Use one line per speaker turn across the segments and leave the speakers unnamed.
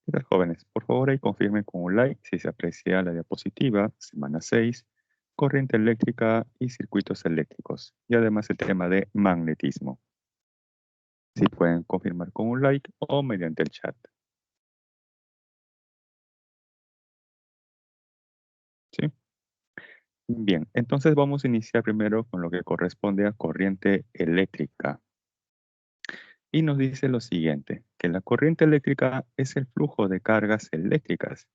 ¿Qué tal, jóvenes? Por favor, ahí confirmen con un like si se aprecia la diapositiva, semana 6, corriente eléctrica y circuitos eléctricos, y además el tema de magnetismo. Si pueden confirmar con un like o mediante el chat. ¿Sí? Bien, entonces vamos a iniciar primero con lo que corresponde a corriente eléctrica. Y nos dice lo siguiente, que la corriente eléctrica es el flujo de cargas eléctricas,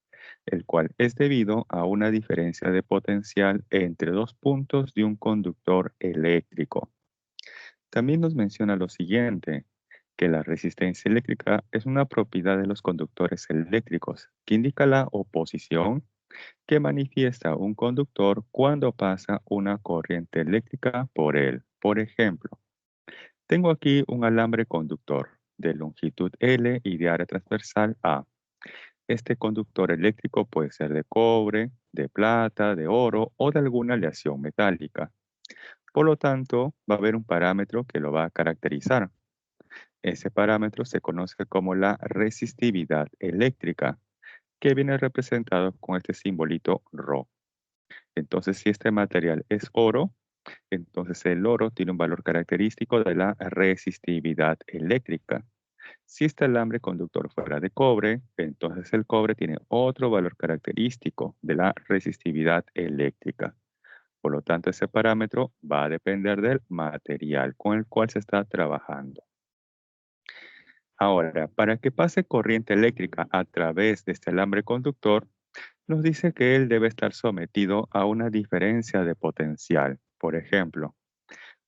el cual es debido a una diferencia de potencial entre dos puntos de un conductor eléctrico. También nos menciona lo siguiente, que la resistencia eléctrica es una propiedad de los conductores eléctricos, que indica la oposición que manifiesta un conductor cuando pasa una corriente eléctrica por él. Por ejemplo, tengo aquí un alambre conductor de longitud L y de área transversal A. Este conductor eléctrico puede ser de cobre, de plata, de oro o de alguna aleación metálica. Por lo tanto, va a haber un parámetro que lo va a caracterizar. Ese parámetro se conoce como la resistividad eléctrica, que viene representado con este simbolito Rho. Entonces, si este material es oro, entonces el oro tiene un valor característico de la resistividad eléctrica. Si este alambre conductor fuera de cobre, entonces el cobre tiene otro valor característico de la resistividad eléctrica. Por lo tanto, ese parámetro va a depender del material con el cual se está trabajando. Ahora, para que pase corriente eléctrica a través de este alambre conductor, nos dice que él debe estar sometido a una diferencia de potencial. Por ejemplo,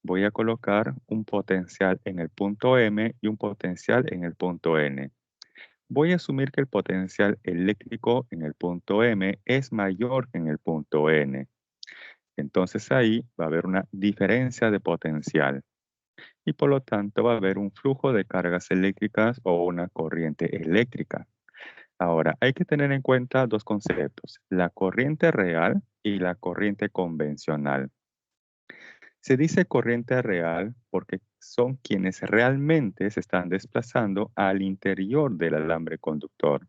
voy a colocar un potencial en el punto M y un potencial en el punto N. Voy a asumir que el potencial eléctrico en el punto M es mayor que en el punto N. Entonces ahí va a haber una diferencia de potencial y por lo tanto va a haber un flujo de cargas eléctricas o una corriente eléctrica. Ahora, hay que tener en cuenta dos conceptos, la corriente real y la corriente convencional. Se dice corriente real porque son quienes realmente se están desplazando al interior del alambre conductor.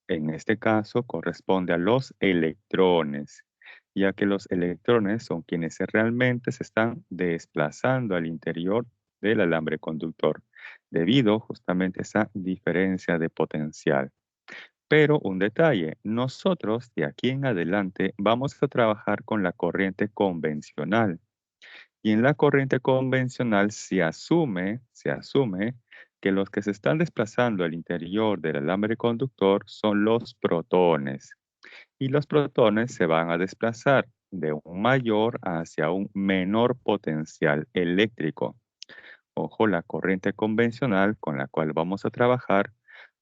En este caso corresponde a los electrones, ya que los electrones son quienes realmente se están desplazando al interior del alambre conductor, debido justamente a esa diferencia de potencial. Pero un detalle, nosotros de aquí en adelante vamos a trabajar con la corriente convencional. Y en la corriente convencional se asume que los que se están desplazando al interior del alambre conductor son los protones. Y los protones se van a desplazar de un mayor hacia un menor potencial eléctrico. Ojo, la corriente convencional con la cual vamos a trabajar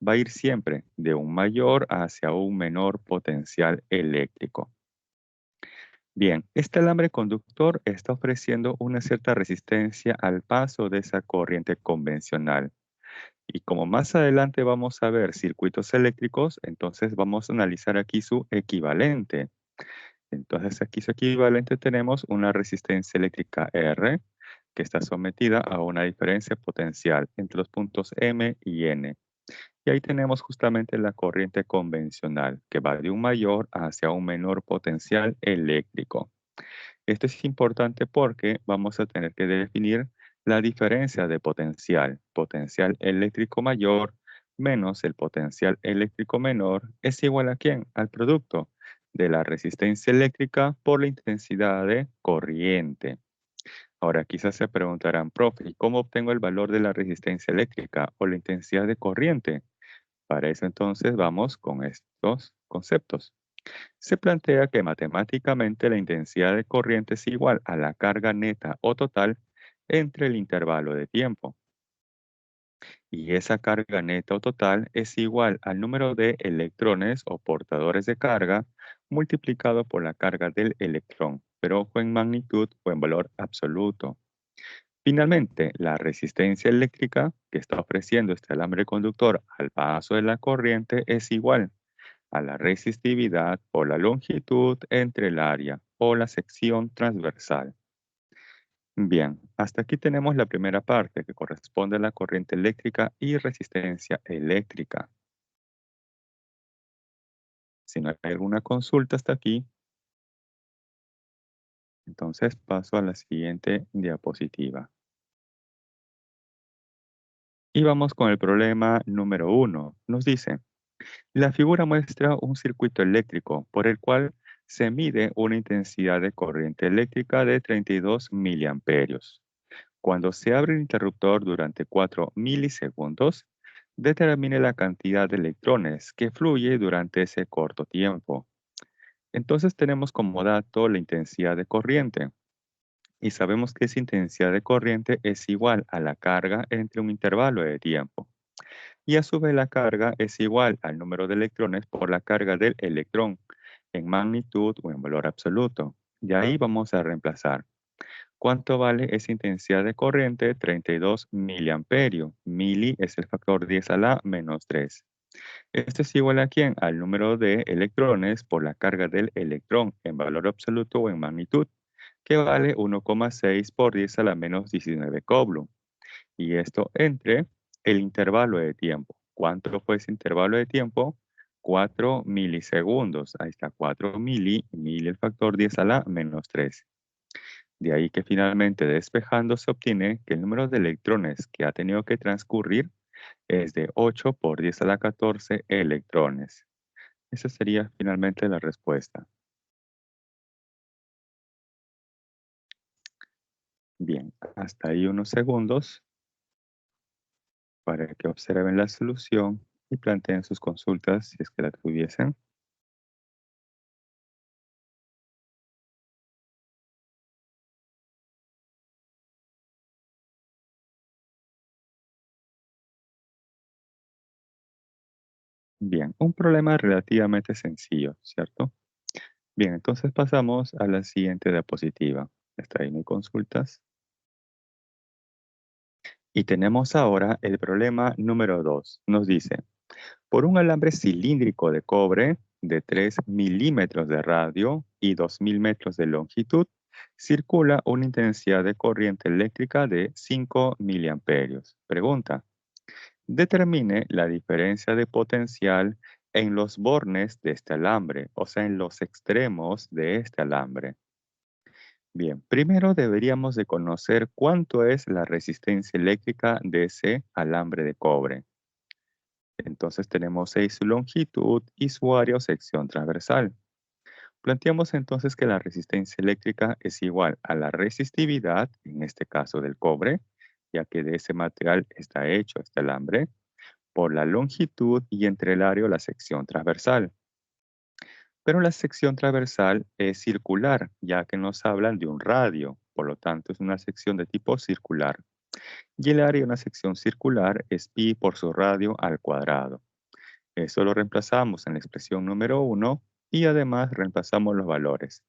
va a ir siempre de un mayor hacia un menor potencial eléctrico. Bien, este alambre conductor está ofreciendo una cierta resistencia al paso de esa corriente convencional. Y como más adelante vamos a ver circuitos eléctricos, entonces vamos a analizar aquí su equivalente. Entonces aquí su equivalente tenemos una resistencia eléctrica R que está sometida a una diferencia potencial entre los puntos M y N. Y ahí tenemos justamente la corriente convencional que va de un mayor hacia un menor potencial eléctrico. Esto es importante porque vamos a tener que definir la diferencia de potencial. Potencial eléctrico mayor menos el potencial eléctrico menor es igual a ¿quién? Al producto de la resistencia eléctrica por la intensidad de corriente. Ahora quizás se preguntarán, profe, ¿y cómo obtengo el valor de la resistencia eléctrica o la intensidad de corriente? Para eso entonces vamos con estos conceptos. Se plantea que matemáticamente la intensidad de corriente es igual a la carga neta o total entre el intervalo de tiempo. Y esa carga neta o total es igual al número de electrones o portadores de carga multiplicado por la carga del electrón, pero ojo en magnitud o en valor absoluto. Finalmente, la resistencia eléctrica que está ofreciendo este alambre conductor al paso de la corriente es igual a la resistividad o la longitud entre el área o la sección transversal. Bien, hasta aquí tenemos la primera parte que corresponde a la corriente eléctrica y resistencia eléctrica. Si no hay alguna consulta hasta aquí, entonces paso a la siguiente diapositiva. Y vamos con el problema número 1. Nos dice, la figura muestra un circuito eléctrico por el cual se mide una intensidad de corriente eléctrica de 32 miliamperios. Cuando se abre el interruptor durante 4 milisegundos, determine la cantidad de electrones que fluye durante ese corto tiempo. Entonces tenemos como dato la intensidad de corriente y sabemos que esa intensidad de corriente es igual a la carga entre un intervalo de tiempo. Y a su vez la carga es igual al número de electrones por la carga del electrón en magnitud o en valor absoluto. De ahí vamos a reemplazar. ¿Cuánto vale esa intensidad de corriente? 32 miliamperios. Mili es el factor 10 a la menos 3. Esto es igual a quién? Al número de electrones por la carga del electrón en valor absoluto o en magnitud, que vale 1,6 por 10 a la menos 19 coulomb. Y esto entre el intervalo de tiempo. ¿Cuánto fue ese intervalo de tiempo? 4 milisegundos. Ahí está, 4 mili el factor 10 a la menos 3. De ahí que finalmente despejando se obtiene que el número de electrones que ha tenido que transcurrir es de 8 por 10 a la 14 electrones. Esa sería finalmente la respuesta. Bien, hasta ahí unos segundos para que observen la solución y planteen sus consultas si es que la tuviesen. Bien, un problema relativamente sencillo, ¿cierto? Bien, entonces pasamos a la siguiente diapositiva. Está ahí mi consultas. Y tenemos ahora el problema número 2. Nos dice, por un alambre cilíndrico de cobre de 3 milímetros de radio y 2000 metros de longitud, circula una intensidad de corriente eléctrica de 5 miliamperios. Pregunta, determine la diferencia de potencial en los bornes de este alambre, o sea, en los extremos de este alambre. Bien, primero deberíamos de conocer cuánto es la resistencia eléctrica de ese alambre de cobre. Entonces tenemos 6 su longitud y su área o sección transversal. Planteamos entonces que la resistencia eléctrica es igual a la resistividad, en este caso del cobre, ya que de ese material está hecho este alambre, por la longitud y entre el área o la sección transversal. Pero la sección transversal es circular, ya que nos hablan de un radio, por lo tanto es una sección de tipo circular. Y el área de una sección circular es pi por su radio al cuadrado. Eso lo reemplazamos en la expresión número 1 y además reemplazamos los valores.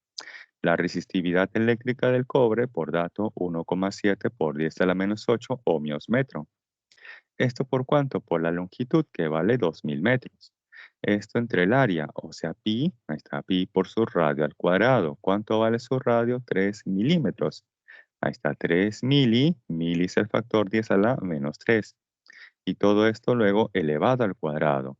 La resistividad eléctrica del cobre por dato 1,7 por 10 a la menos 8 ohmios metro. ¿Esto por cuánto? Por la longitud que vale 2000 metros. Esto entre el área, o sea, pi, ahí está pi por su radio al cuadrado. ¿Cuánto vale su radio? 3 milímetros. Ahí está 3 mili es el factor 10 a la menos 3. Y todo esto luego elevado al cuadrado.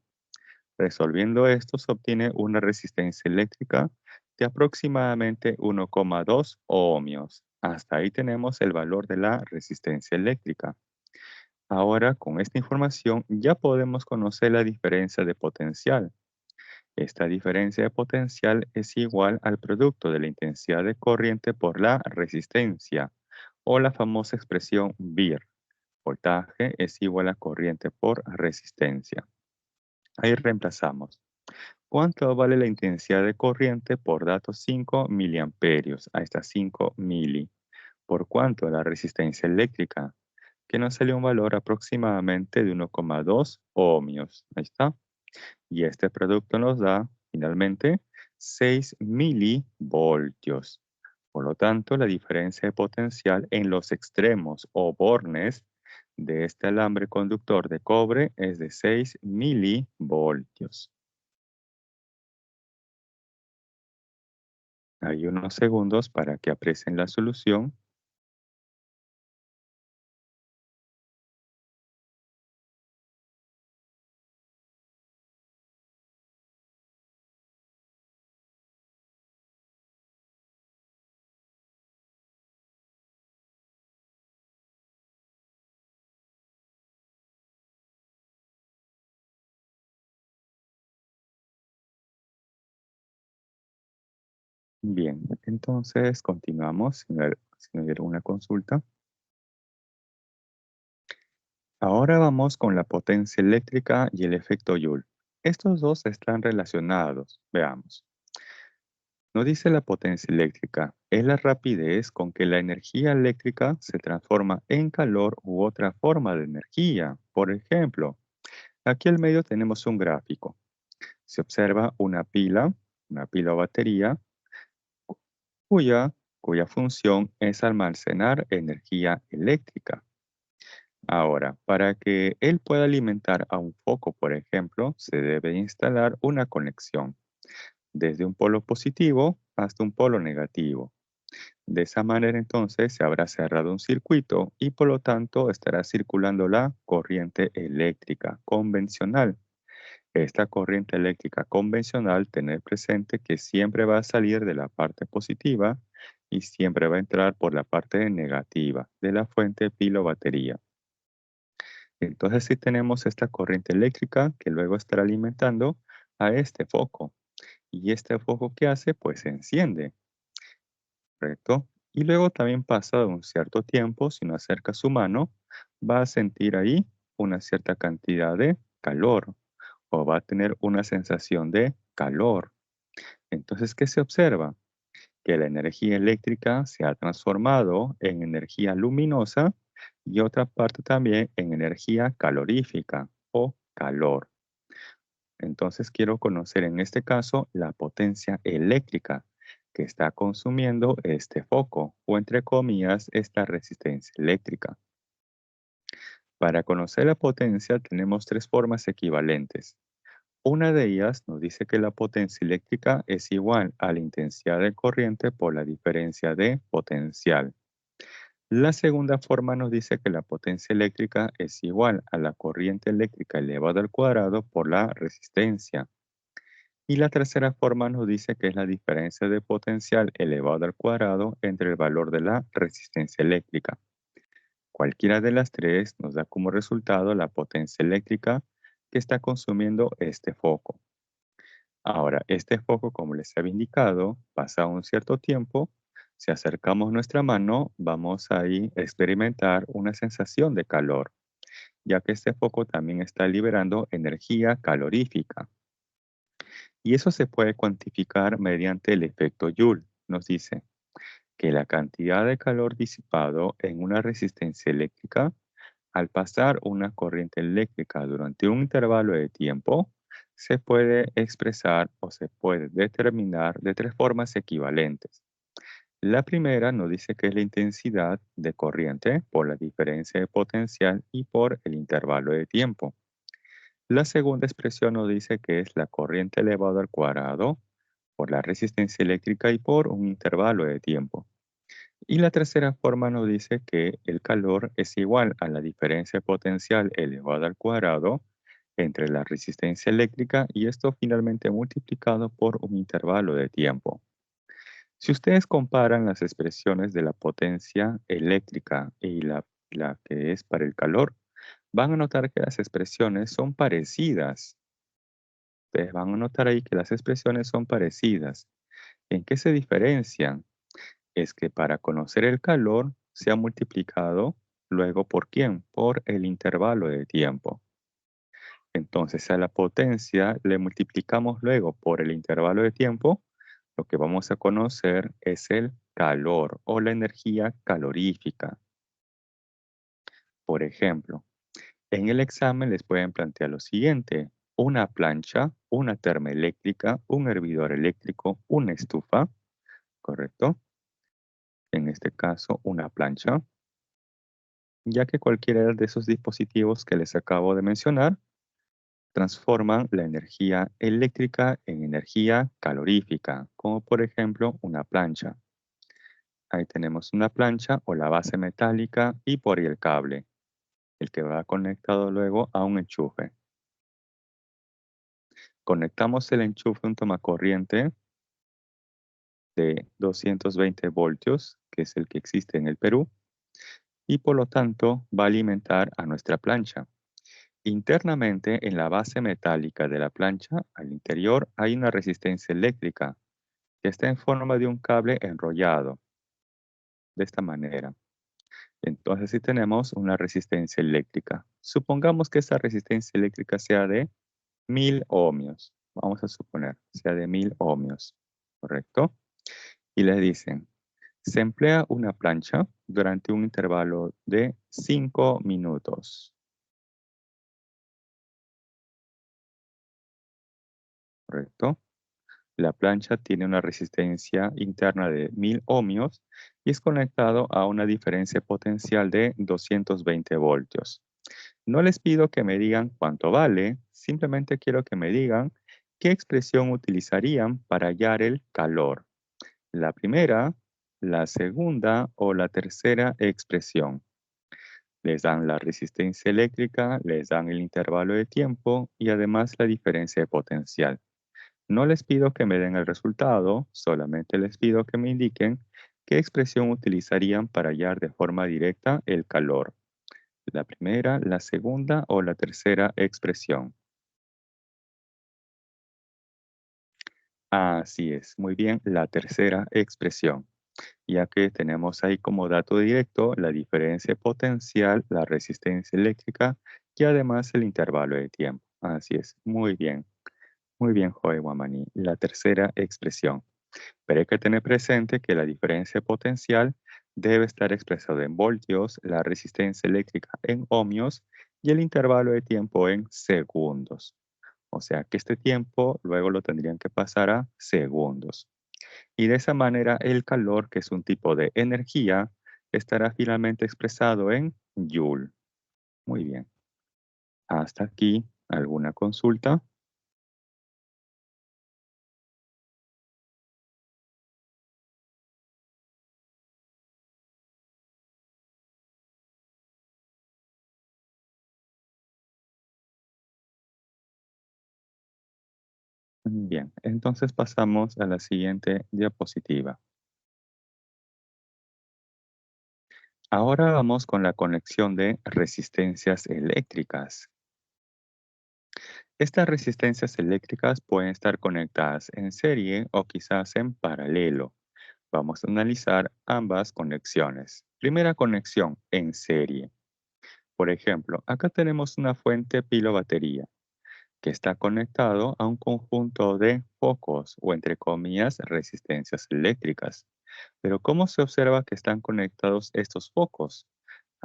Resolviendo esto se obtiene una resistencia eléctrica de aproximadamente 1,2 ohmios. Hasta ahí tenemos el valor de la resistencia eléctrica. Ahora, con esta información ya podemos conocer la diferencia de potencial. Esta diferencia de potencial es igual al producto de la intensidad de corriente por la resistencia, o la famosa expresión VIR. Voltaje es igual a corriente por resistencia. Ahí reemplazamos. ¿Cuánto vale la intensidad de corriente por datos 5 miliamperios? Ahí está 5 mili. ¿Por cuánto la resistencia eléctrica? Que nos sale un valor aproximadamente de 1,2 ohmios. Ahí está. Y este producto nos da, finalmente, 6 milivoltios. Por lo tanto, la diferencia de potencial en los extremos o bornes de este alambre conductor de cobre es de 6 milivoltios. Hay unos segundos para que aprecien la solución. Bien, entonces continuamos si no hubiera una consulta. Ahora vamos con la potencia eléctrica y el efecto Joule. Estos dos están relacionados. Veamos. Nos dice la potencia eléctrica, es la rapidez con que la energía eléctrica se transforma en calor u otra forma de energía. Por ejemplo, aquí al medio tenemos un gráfico. Se observa una pila o batería, cuya, cuya función es almacenar energía eléctrica. Ahora, para que él pueda alimentar a un foco, por ejemplo, se debe instalar una conexión, desde un polo positivo hasta un polo negativo. De esa manera entonces se habrá cerrado un circuito y por lo tanto estará circulando la corriente eléctrica convencional. Esta corriente eléctrica convencional, tener presente que siempre va a salir de la parte positiva y siempre va a entrar por la parte negativa de la fuente pila o batería. Entonces si tenemos esta corriente eléctrica que luego estará alimentando a este foco. ¿Y este foco qué hace? Pues se enciende, ¿correcto? Y luego también pasado un cierto tiempo, si no acerca su mano, va a sentir ahí una cierta cantidad de calor o va a tener una sensación de calor. Entonces, ¿qué se observa? Que la energía eléctrica se ha transformado en energía luminosa y otra parte también en energía calorífica o calor. Entonces quiero conocer en este caso la potencia eléctrica que está consumiendo este foco o entre comillas esta resistencia eléctrica. Para conocer la potencia tenemos tres formas equivalentes. Una de ellas nos dice que la potencia eléctrica es igual a la intensidad de corriente por la diferencia de potencial. La segunda forma nos dice que la potencia eléctrica es igual a la corriente eléctrica elevado al cuadrado por la resistencia. Y la tercera forma nos dice que es la diferencia de potencial elevado al cuadrado entre el valor de la resistencia eléctrica. Cualquiera de las tres nos da como resultado la potencia eléctrica que está consumiendo este foco. Ahora, este foco, como les había indicado, pasa un cierto tiempo, si acercamos nuestra mano, vamos a ahí experimentar una sensación de calor, ya que este foco también está liberando energía calorífica. Y eso se puede cuantificar mediante el efecto Joule. Nos dice que la cantidad de calor disipado en una resistencia eléctrica al pasar una corriente eléctrica durante un intervalo de tiempo se puede expresar o se puede determinar de tres formas equivalentes. La primera nos dice que es la intensidad de corriente por la diferencia de potencial y por el intervalo de tiempo. La segunda expresión nos dice que es la corriente elevado al cuadrado por la resistencia eléctrica y por un intervalo de tiempo. Y la tercera forma nos dice que el calor es igual a la diferencia potencial elevada al cuadrado entre la resistencia eléctrica y esto finalmente multiplicado por un intervalo de tiempo. Si ustedes comparan las expresiones de la potencia eléctrica y la que es para el calor, van a notar que las expresiones son parecidas. Ustedes van a notar ahí que las expresiones son parecidas. ¿En qué se diferencian? Es que para conocer el calor se ha multiplicado luego por quién, por el intervalo de tiempo. Entonces a la potencia le multiplicamos luego por el intervalo de tiempo, lo que vamos a conocer es el calor o la energía calorífica. Por ejemplo, en el examen les pueden plantear lo siguiente: una plancha, una termoeléctrica, un hervidor eléctrico, una estufa, ¿correcto? En este caso, una plancha, ya que cualquiera de esos dispositivos que les acabo de mencionar transforman la energía eléctrica en energía calorífica, como por ejemplo una plancha. Ahí tenemos una plancha o la base metálica y por ahí el cable, el que va conectado luego a un enchufe. Conectamos el enchufe a un tomacorriente de 220 voltios, que es el que existe en el Perú, y por lo tanto va a alimentar a nuestra plancha. Internamente, en la base metálica de la plancha, al interior, hay una resistencia eléctrica, que está en forma de un cable enrollado, de esta manera. Entonces, si tenemos una resistencia eléctrica, supongamos que esa resistencia eléctrica sea de 1000 ohmios. Vamos a suponer, sea de 1000 ohmios, ¿correcto? Y les dicen, se emplea una plancha durante un intervalo de 5 minutos, ¿correcto? La plancha tiene una resistencia interna de 1000 ohmios y es conectado a una diferencia potencial de 220 voltios. No les pido que me digan cuánto vale, simplemente quiero que me digan qué expresión utilizarían para hallar el calor. La primera, la segunda o la tercera expresión. Les dan la resistencia eléctrica, les dan el intervalo de tiempo y además la diferencia de potencial. No les pido que me den el resultado, solamente les pido que me indiquen qué expresión utilizarían para hallar de forma directa el calor. La primera, la segunda o la tercera expresión. Así es, muy bien, la tercera expresión, ya que tenemos ahí como dato directo la diferencia potencial, la resistencia eléctrica y además el intervalo de tiempo. Así es, muy bien, Joe Guamaní, la tercera expresión. Pero hay que tener presente que la diferencia potencial debe estar expresada en voltios, la resistencia eléctrica en ohmios y el intervalo de tiempo en segundos. O sea que este tiempo luego lo tendrían que pasar a segundos. Y de esa manera el calor, que es un tipo de energía, estará finalmente expresado en joule. Muy bien. Hasta aquí, ¿alguna consulta? Bien, entonces pasamos a la siguiente diapositiva. Ahora vamos con la conexión de resistencias eléctricas. Estas resistencias eléctricas pueden estar conectadas en serie o quizás en paralelo. Vamos a analizar ambas conexiones. Primera conexión en serie. Por ejemplo, acá tenemos una fuente pilo-batería que está conectado a un conjunto de focos o entre comillas resistencias eléctricas. Pero ¿cómo se observa que están conectados estos focos?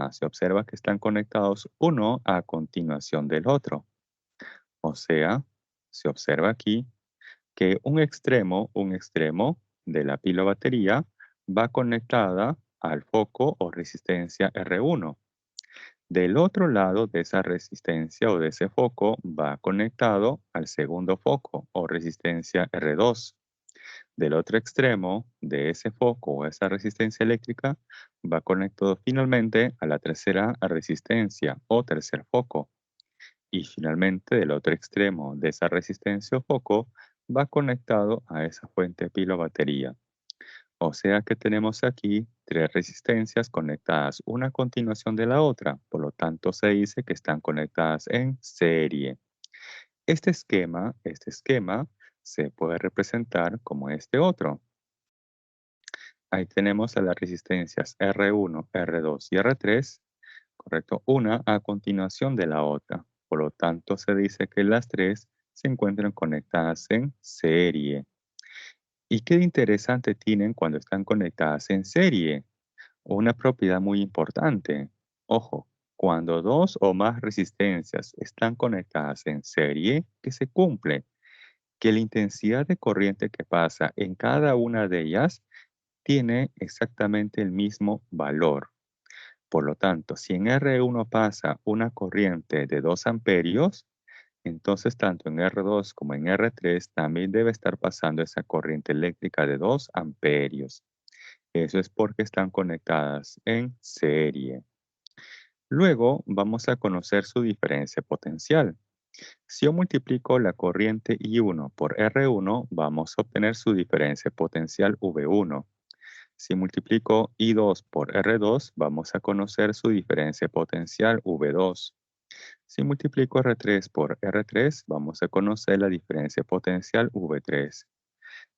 Se observa que están conectados uno a continuación del otro. O sea, se observa aquí que un extremo de la pila batería va conectada al foco o resistencia R1. Del otro lado de esa resistencia o de ese foco va conectado al segundo foco o resistencia R2. Del otro extremo de ese foco o esa resistencia eléctrica va conectado finalmente a la tercera resistencia o tercer foco. Y finalmente del otro extremo de esa resistencia o foco va conectado a esa fuente pila batería. O sea que tenemos aquí tres resistencias conectadas una a continuación de la otra, por lo tanto se dice que están conectadas en serie. Este esquema se puede representar como este otro. Ahí tenemos a las resistencias R1, R2 y R3, correcto, una a continuación de la otra. Por lo tanto, se dice que las tres se encuentran conectadas en serie. ¿Y qué de interesante tienen cuando están conectadas en serie? Una propiedad muy importante. Ojo, cuando dos o más resistencias están conectadas en serie, ¿qué se cumple? Que la intensidad de corriente que pasa en cada una de ellas tiene exactamente el mismo valor. Por lo tanto, si en R1 pasa una corriente de 2 amperios, entonces tanto en R2 como en R3 también debe estar pasando esa corriente eléctrica de 2 amperios. Eso es porque están conectadas en serie. Luego vamos a conocer su diferencia potencial. Si yo multiplico la corriente I1 por R1, vamos a obtener su diferencia potencial V1. Si multiplico I2 por R2, vamos a conocer su diferencia potencial V2. Si multiplico R3 por R3, vamos a conocer la diferencia potencial V3.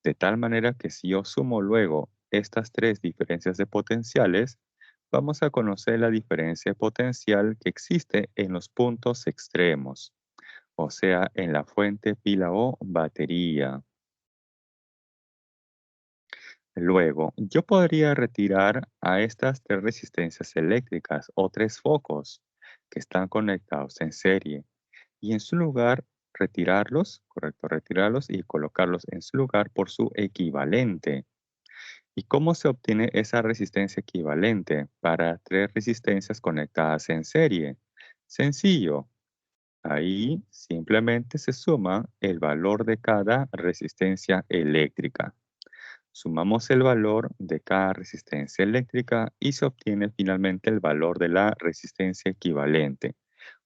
De tal manera que si yo sumo luego estas tres diferencias de potenciales, vamos a conocer la diferencia potencial que existe en los puntos extremos, o sea, en la fuente, pila o batería. Luego, yo podría retirar a estas tres resistencias eléctricas o tres focos que están conectados en serie y en su lugar retirarlos, correcto, retirarlos y colocarlos en su lugar por su equivalente. ¿Y cómo se obtiene esa resistencia equivalente para tres resistencias conectadas en serie? Sencillo. Ahí simplemente se suma el valor de cada resistencia eléctrica. Sumamos el valor de cada resistencia eléctrica y se obtiene finalmente el valor de la resistencia equivalente,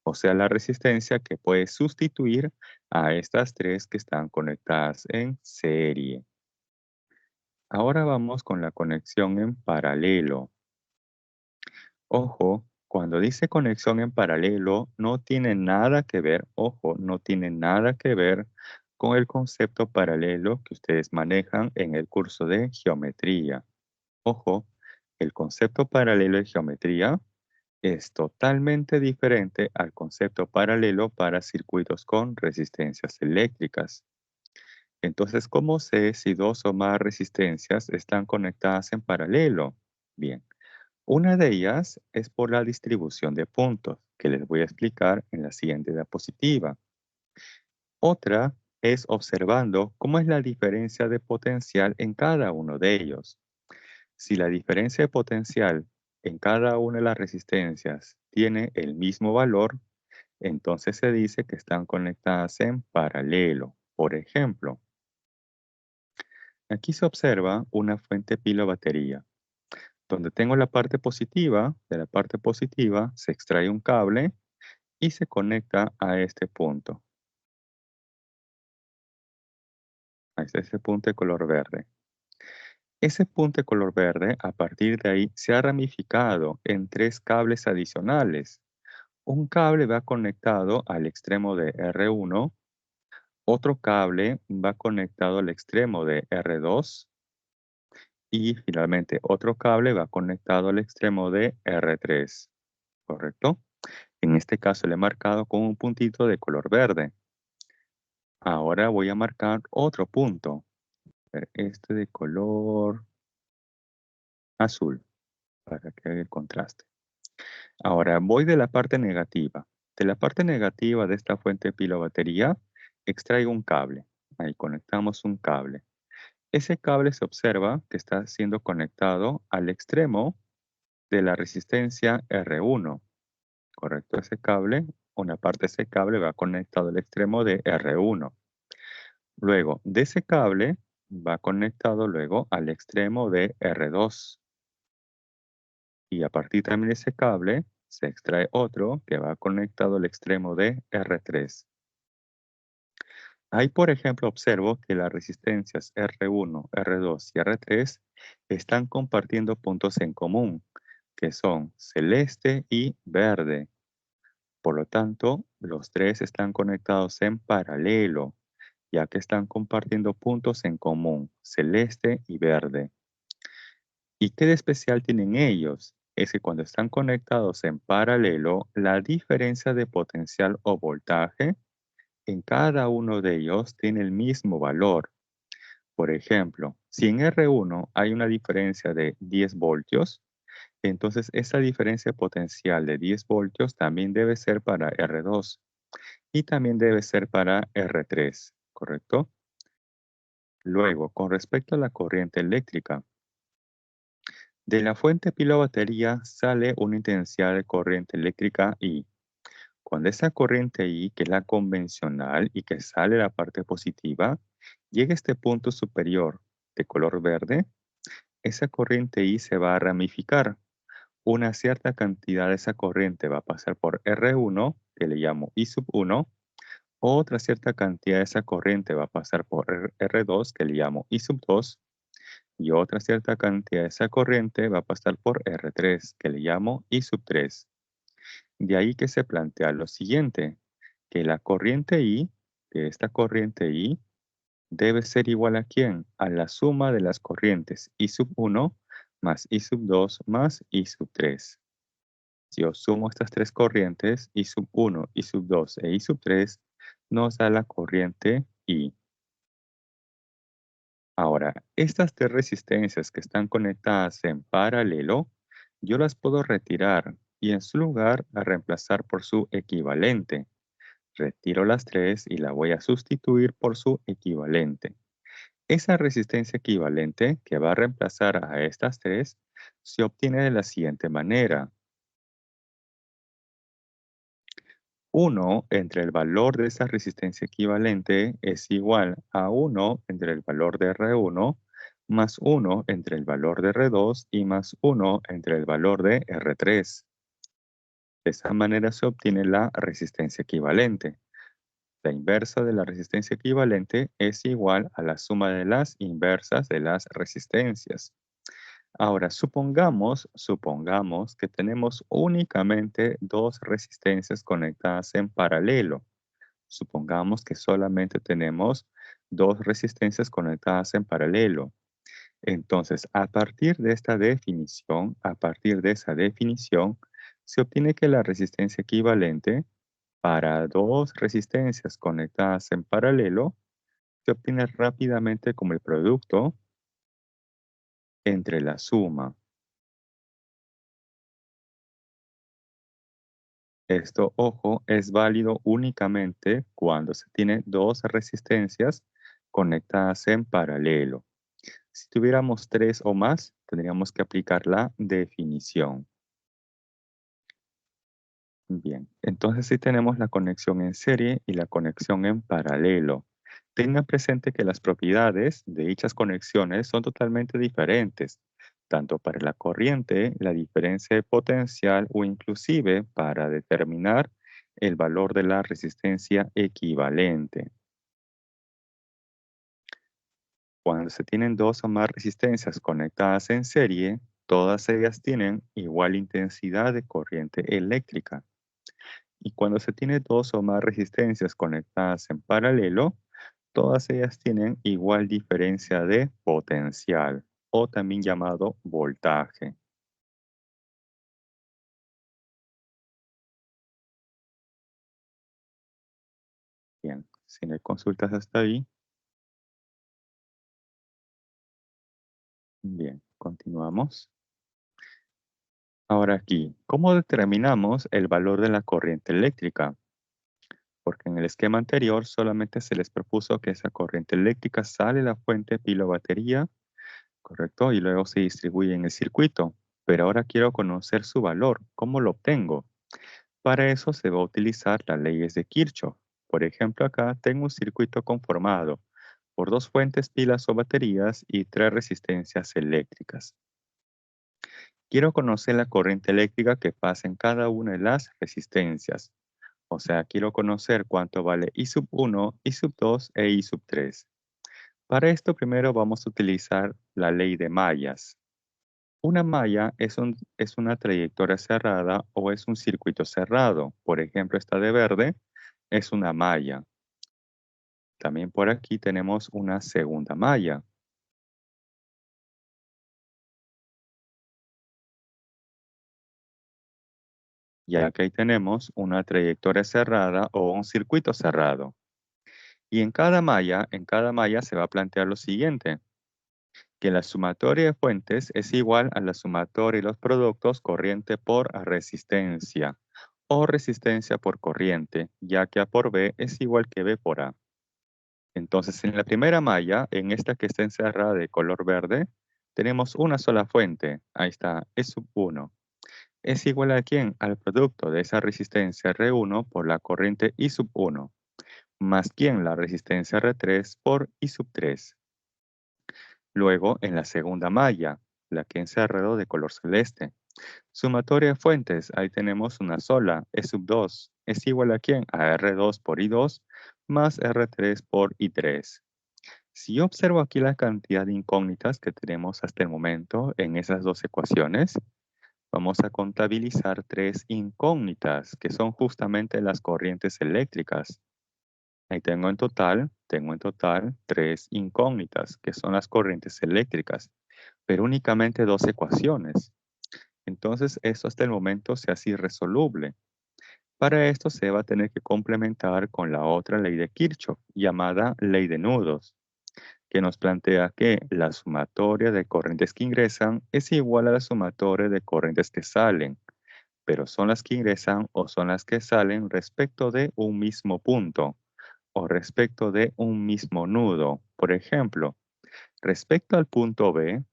o sea, la resistencia que puede sustituir a estas tres que están conectadas en serie. Ahora vamos con la conexión en paralelo. Ojo, cuando dice conexión en paralelo, no tiene nada que ver, ojo, no tiene nada que ver con el concepto paralelo que ustedes manejan en el curso de geometría. Ojo, el concepto paralelo de geometría es totalmente diferente al concepto paralelo para circuitos con resistencias eléctricas. Entonces, ¿cómo sé si dos o más resistencias están conectadas en paralelo? Bien, una de ellas es por la distribución de puntos, que les voy a explicar en la siguiente diapositiva. Otra es observando cómo es la diferencia de potencial en cada uno de ellos. Si la diferencia de potencial en cada una de las resistencias tiene el mismo valor, entonces se dice que están conectadas en paralelo. Por ejemplo, aquí se observa una fuente pila-batería, donde tengo la parte positiva. De la parte positiva se extrae un cable y se conecta a este punto, a este punto de color verde. Ese punto de color verde, a partir de ahí, se ha ramificado en tres cables adicionales. Un cable va conectado al extremo de R1, otro cable va conectado al extremo de R2 y finalmente otro cable va conectado al extremo de R3, ¿correcto? En este caso le he marcado con un puntito de color verde. Ahora voy a marcar otro punto, este de color azul, para que haga el contraste. Ahora voy de la parte negativa. De la parte negativa de esta fuente pila batería, extraigo un cable. Ahí conectamos un cable. Ese cable se observa que está siendo conectado al extremo de la resistencia R1. ¿Correcto? Ese cable, una parte de ese cable va conectado al extremo de R1. Luego, de ese cable va conectado luego al extremo de R2. Y a partir también de ese cable se extrae otro que va conectado al extremo de R3. Ahí, por ejemplo, observo que las resistencias R1, R2 y R3 están compartiendo puntos en común, que son celeste y verde. Por lo tanto, los tres están conectados en paralelo, ya que están compartiendo puntos en común, celeste y verde. ¿Y qué de especial tienen ellos? Es que cuando están conectados en paralelo, la diferencia de potencial o voltaje en cada uno de ellos tiene el mismo valor. Por ejemplo, si en R1 hay una diferencia de 10 voltios, entonces esa diferencia potencial de 10 voltios también debe ser para R2 y también debe ser para R3, ¿correcto? Luego, con respecto a la corriente eléctrica, de la fuente pila batería sale una intensidad de corriente eléctrica I. Cuando esa corriente I, que es la convencional y que sale de la parte positiva, llega a este punto superior de color verde, esa corriente I se va a ramificar. Una cierta cantidad de esa corriente va a pasar por R1, que le llamo I sub 1, otra cierta cantidad de esa corriente va a pasar por R2, que le llamo I sub 2, y otra cierta cantidad de esa corriente va a pasar por R3, que le llamo I sub 3. De ahí que se plantea lo siguiente, que la corriente I, que esta corriente I, debe ser igual ¿a quién? A la suma de las corrientes I sub 1 más I sub 2 más I sub 3. Si yo sumo estas tres corrientes, I sub 1, I sub 2 e I sub 3, nos da la corriente I. Ahora, estas tres resistencias que están conectadas en paralelo, yo las puedo retirar y en su lugar a reemplazar por su equivalente. Retiro las tres y la voy a sustituir por su equivalente. Esa resistencia equivalente que va a reemplazar a estas tres se obtiene de la siguiente manera. 1 entre el valor de esa resistencia equivalente es igual a 1 entre el valor de R1 más 1 entre el valor de R2 y más 1 entre el valor de R3. De esa manera se obtiene la resistencia equivalente. La inversa de la resistencia equivalente es igual a la suma de las inversas de las resistencias. Ahora, supongamos que tenemos únicamente dos resistencias conectadas en paralelo. Supongamos que solamente tenemos dos resistencias conectadas en paralelo. Entonces, a partir de esa definición, se obtiene que la resistencia equivalente para dos resistencias conectadas en paralelo se obtiene rápidamente como el producto entre la suma. Esto, ojo, es válido únicamente cuando se tiene dos resistencias conectadas en paralelo. Si tuviéramos tres o más, tendríamos que aplicar la definición. Bien, entonces sí tenemos la conexión en serie y la conexión en paralelo. Tengan presente que las propiedades de dichas conexiones son totalmente diferentes, tanto para la corriente, la diferencia de potencial o inclusive para determinar el valor de la resistencia equivalente. Cuando se tienen dos o más resistencias conectadas en serie, todas ellas tienen igual intensidad de corriente eléctrica. Y cuando se tiene dos o más resistencias conectadas en paralelo, todas ellas tienen igual diferencia de potencial, o también llamado voltaje. Bien, si no hay consultas hasta ahí, bien, continuamos. Ahora aquí, ¿cómo determinamos el valor de la corriente eléctrica? Porque en el esquema anterior solamente se les propuso que esa corriente eléctrica sale de la fuente pila o batería, ¿correcto? Y luego se distribuye en el circuito. Pero ahora quiero conocer su valor. ¿Cómo lo obtengo? Para eso se va a utilizar las leyes de Kirchhoff. Por ejemplo, acá tengo un circuito conformado por dos fuentes, pilas o baterías y tres resistencias eléctricas. Quiero conocer la corriente eléctrica que pasa en cada una de las resistencias. O sea, quiero conocer cuánto vale I sub 1, I sub 2 e I sub 3. Para esto primero vamos a utilizar la ley de mallas. Una malla es una trayectoria cerrada o es un circuito cerrado. Por ejemplo, esta de verde es una malla. También por aquí tenemos una segunda malla. Y aquí tenemos una trayectoria cerrada o un circuito cerrado. Y en cada malla se va a plantear lo siguiente, que la sumatoria de fuentes es igual a la sumatoria de los productos corriente por resistencia o resistencia por corriente, ya que A por B es igual que B por A. Entonces, en la primera malla, en esta que está encerrada de color verde, tenemos una sola fuente. Ahí está, E sub 1. ¿Es igual a quién? Al producto de esa resistencia R1 por la corriente I sub 1, más quién la resistencia R3 por I sub 3. Luego, en la segunda malla, la que encerrado de color celeste. Sumatoria de fuentes, ahí tenemos una sola, E sub 2. ¿Es igual a quién? A R2 por I2 más R3 por I3. Si yo observo aquí la cantidad de incógnitas que tenemos hasta el momento en esas dos ecuaciones, vamos a contabilizar tres incógnitas, que son justamente las corrientes eléctricas. Ahí tengo en total tengo en total 3 incógnitas, que son las corrientes eléctricas, pero únicamente 2 ecuaciones. Entonces, esto hasta el momento se hace irresoluble. Para esto se va a tener que complementar con la otra ley de Kirchhoff, llamada ley de nudos, que nos plantea que la sumatoria de corrientes que ingresan es igual a la sumatoria de corrientes que salen, pero son las que ingresan o son las que salen respecto de un mismo punto o respecto de un mismo nudo. Por ejemplo, respecto al punto B,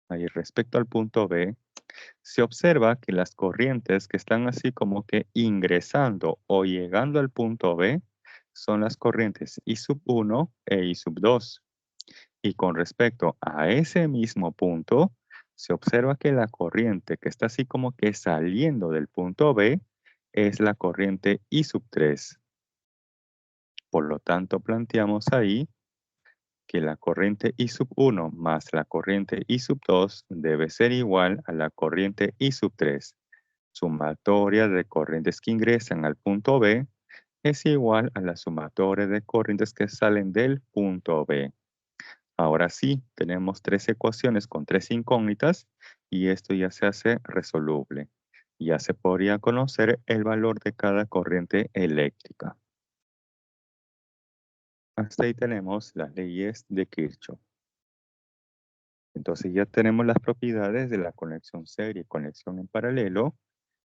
ahí respecto al punto B, se observa que las corrientes que están así como que ingresando o llegando al punto B son las corrientes I sub 1 e I sub 2. Y con respecto a ese mismo punto, se observa que la corriente que está así como que saliendo del punto B es la corriente I sub 3. Por lo tanto, planteamos ahí que la corriente I sub 1 más la corriente I sub 2 debe ser igual a la corriente I sub 3. Sumatoria de corrientes que ingresan al punto B es igual a la sumatoria de corrientes que salen del punto B. Ahora sí, tenemos 3 ecuaciones con 3 incógnitas y esto ya se hace resoluble. Ya se podría conocer el valor de cada corriente eléctrica. Hasta ahí tenemos las leyes de Kirchhoff. Entonces ya tenemos las propiedades de la conexión serie y conexión en paralelo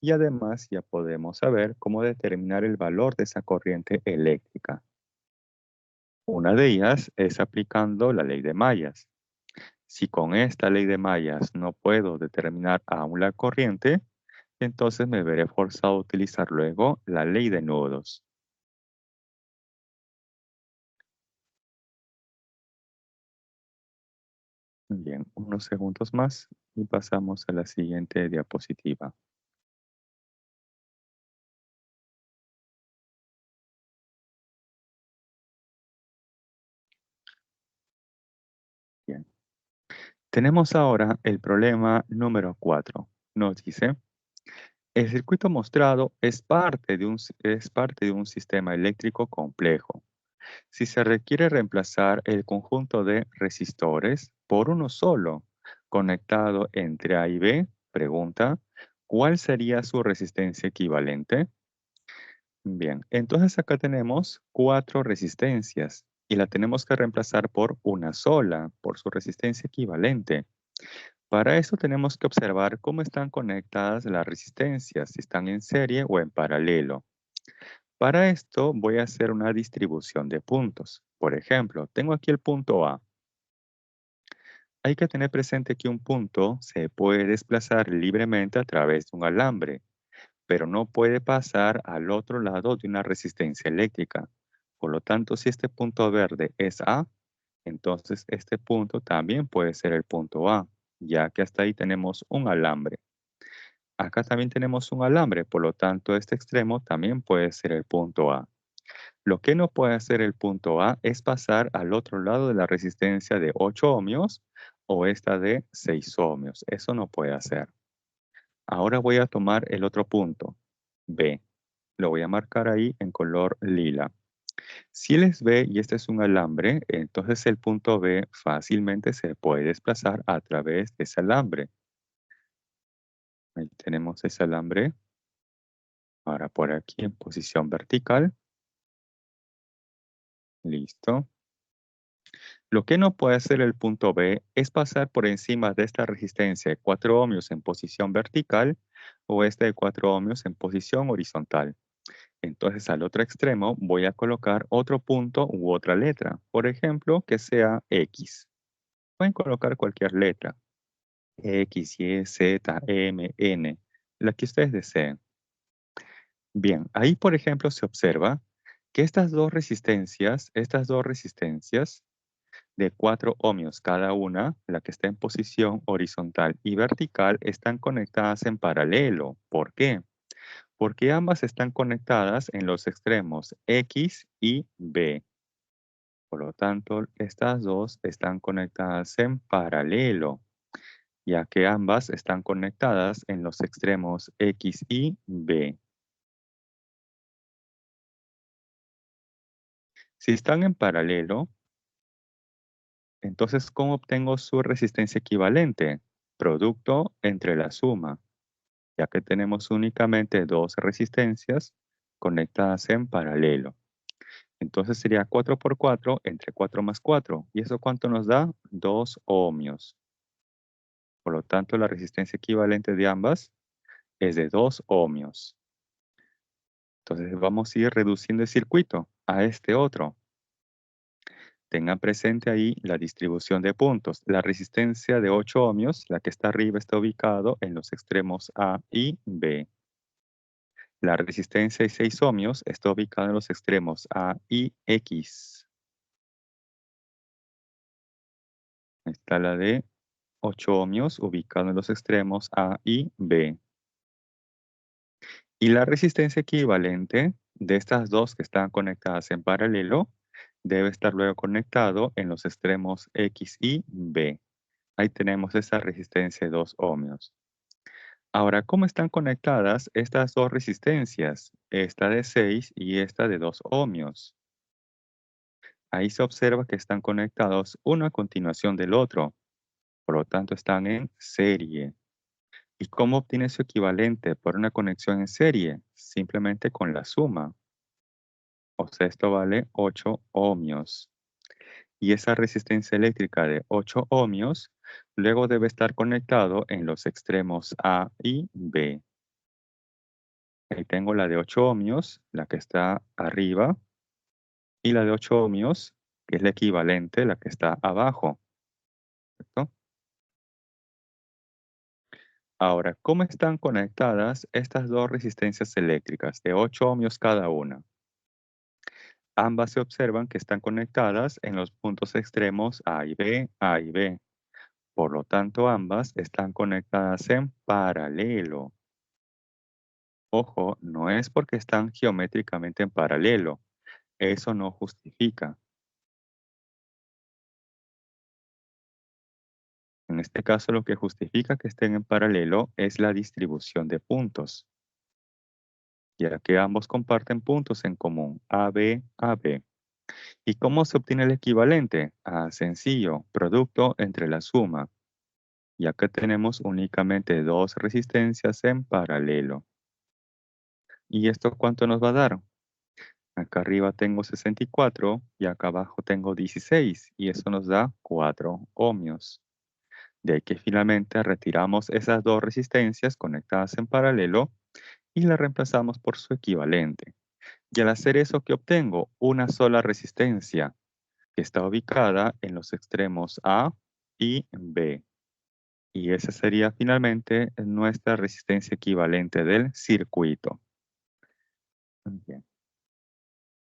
y además ya podemos saber cómo determinar el valor de esa corriente eléctrica. Una de ellas es aplicando la ley de mallas. Si con esta ley de mallas no puedo determinar aún la corriente, entonces me veré forzado a utilizar luego la ley de nudos. Bien, unos segundos más y pasamos a la siguiente diapositiva. Bien. Tenemos ahora el problema número 4. Nos dice, el circuito mostrado es parte de un sistema eléctrico complejo. Si se requiere reemplazar el conjunto de resistores por uno solo, conectado entre A y B, pregunta, ¿cuál sería su resistencia equivalente? Bien, entonces acá tenemos 4 resistencias y la tenemos que reemplazar por una sola, por su resistencia equivalente. Para eso tenemos que observar cómo están conectadas las resistencias, si están en serie o en paralelo. Para esto voy a hacer una distribución de puntos. Por ejemplo, tengo aquí el punto A. Hay que tener presente que un punto se puede desplazar libremente a través de un alambre, pero no puede pasar al otro lado de una resistencia eléctrica. Por lo tanto, si este punto verde es A, entonces este punto también puede ser el punto A, ya que hasta ahí tenemos un alambre. Acá también tenemos un alambre, por lo tanto este extremo también puede ser el punto A. Lo que no puede hacer el punto A es pasar al otro lado de la resistencia de 8 ohmios o esta de 6 ohmios. Eso no puede hacer. Ahora voy a tomar el otro punto, B. Lo voy a marcar ahí en color lila. Si él es B y este es un alambre, entonces el punto B fácilmente se puede desplazar a través de ese alambre. Ahí tenemos ese alambre. Ahora por aquí en posición vertical. Listo. Lo que no puede hacer el punto B es pasar por encima de esta resistencia de 4 ohmios en posición vertical o esta de 4 ohmios en posición horizontal. Entonces al otro extremo voy a colocar otro punto u otra letra. Por ejemplo, que sea X. Pueden colocar cualquier letra. X, Y, Z, M, N, la que ustedes deseen. Bien, ahí por ejemplo se observa que estas dos resistencias de 4 ohmios cada una, la que está en posición horizontal y vertical, están conectadas en paralelo. ¿Por qué? Porque ambas están conectadas en los extremos X y B. Por lo tanto, estas dos están conectadas en paralelo, ya que ambas están conectadas en los extremos X y B. Si están en paralelo, entonces, ¿cómo obtengo su resistencia equivalente? Producto entre la suma, ya que tenemos únicamente dos resistencias conectadas en paralelo. Entonces sería 4 por 4 entre 4 más 4. ¿Y eso cuánto nos da? 2 ohmios. Por lo tanto, la resistencia equivalente de ambas es de 2 ohmios. Entonces vamos a ir reduciendo el circuito a este otro. Tengan presente ahí la distribución de puntos. La resistencia de 8 ohmios, la que está arriba, está ubicado en los extremos A y B. La resistencia de 6 ohmios está ubicada en los extremos A y X. Está la de 8 ohmios ubicada en los extremos A y B. Y la resistencia equivalente de estas dos que están conectadas en paralelo debe estar luego conectado en los extremos X y B. Ahí tenemos esa resistencia de 2 ohmios. Ahora, ¿cómo están conectadas estas dos resistencias? Esta de 6 y esta de 2 ohmios. Ahí se observa que están conectados uno a continuación del otro. Por lo tanto, están en serie. ¿Y cómo obtiene su equivalente por una conexión en serie? Simplemente con la suma. O sea, esto vale 8 ohmios. Y esa resistencia eléctrica de 8 ohmios luego debe estar conectado en los extremos A y B. Ahí tengo la de 8 ohmios, la que está arriba, y la de 8 ohmios, que es la equivalente, la que está abajo. ¿Cierto? Ahora, ¿cómo están conectadas estas dos resistencias eléctricas de 8 ohmios cada una? Ambas se observan que están conectadas en los puntos extremos A y B, A y B. Por lo tanto, ambas están conectadas en paralelo. Ojo, no es porque están geométricamente en paralelo. Eso no justifica. En este caso, lo que justifica que estén en paralelo es la distribución de puntos, ya que ambos comparten puntos en común, AB, AB. ¿Y cómo se obtiene el equivalente? Sencillo, producto entre la suma, ya que tenemos únicamente dos resistencias en paralelo. ¿Y esto cuánto nos va a dar? Acá arriba tengo 64 y acá abajo tengo 16 y eso nos da 4 ohmios. De ahí que finalmente retiramos esas dos resistencias conectadas en paralelo y las reemplazamos por su equivalente. Y al hacer eso, ¿qué obtengo? Una sola resistencia que está ubicada en los extremos A y B. Y esa sería finalmente nuestra resistencia equivalente del circuito. Bien.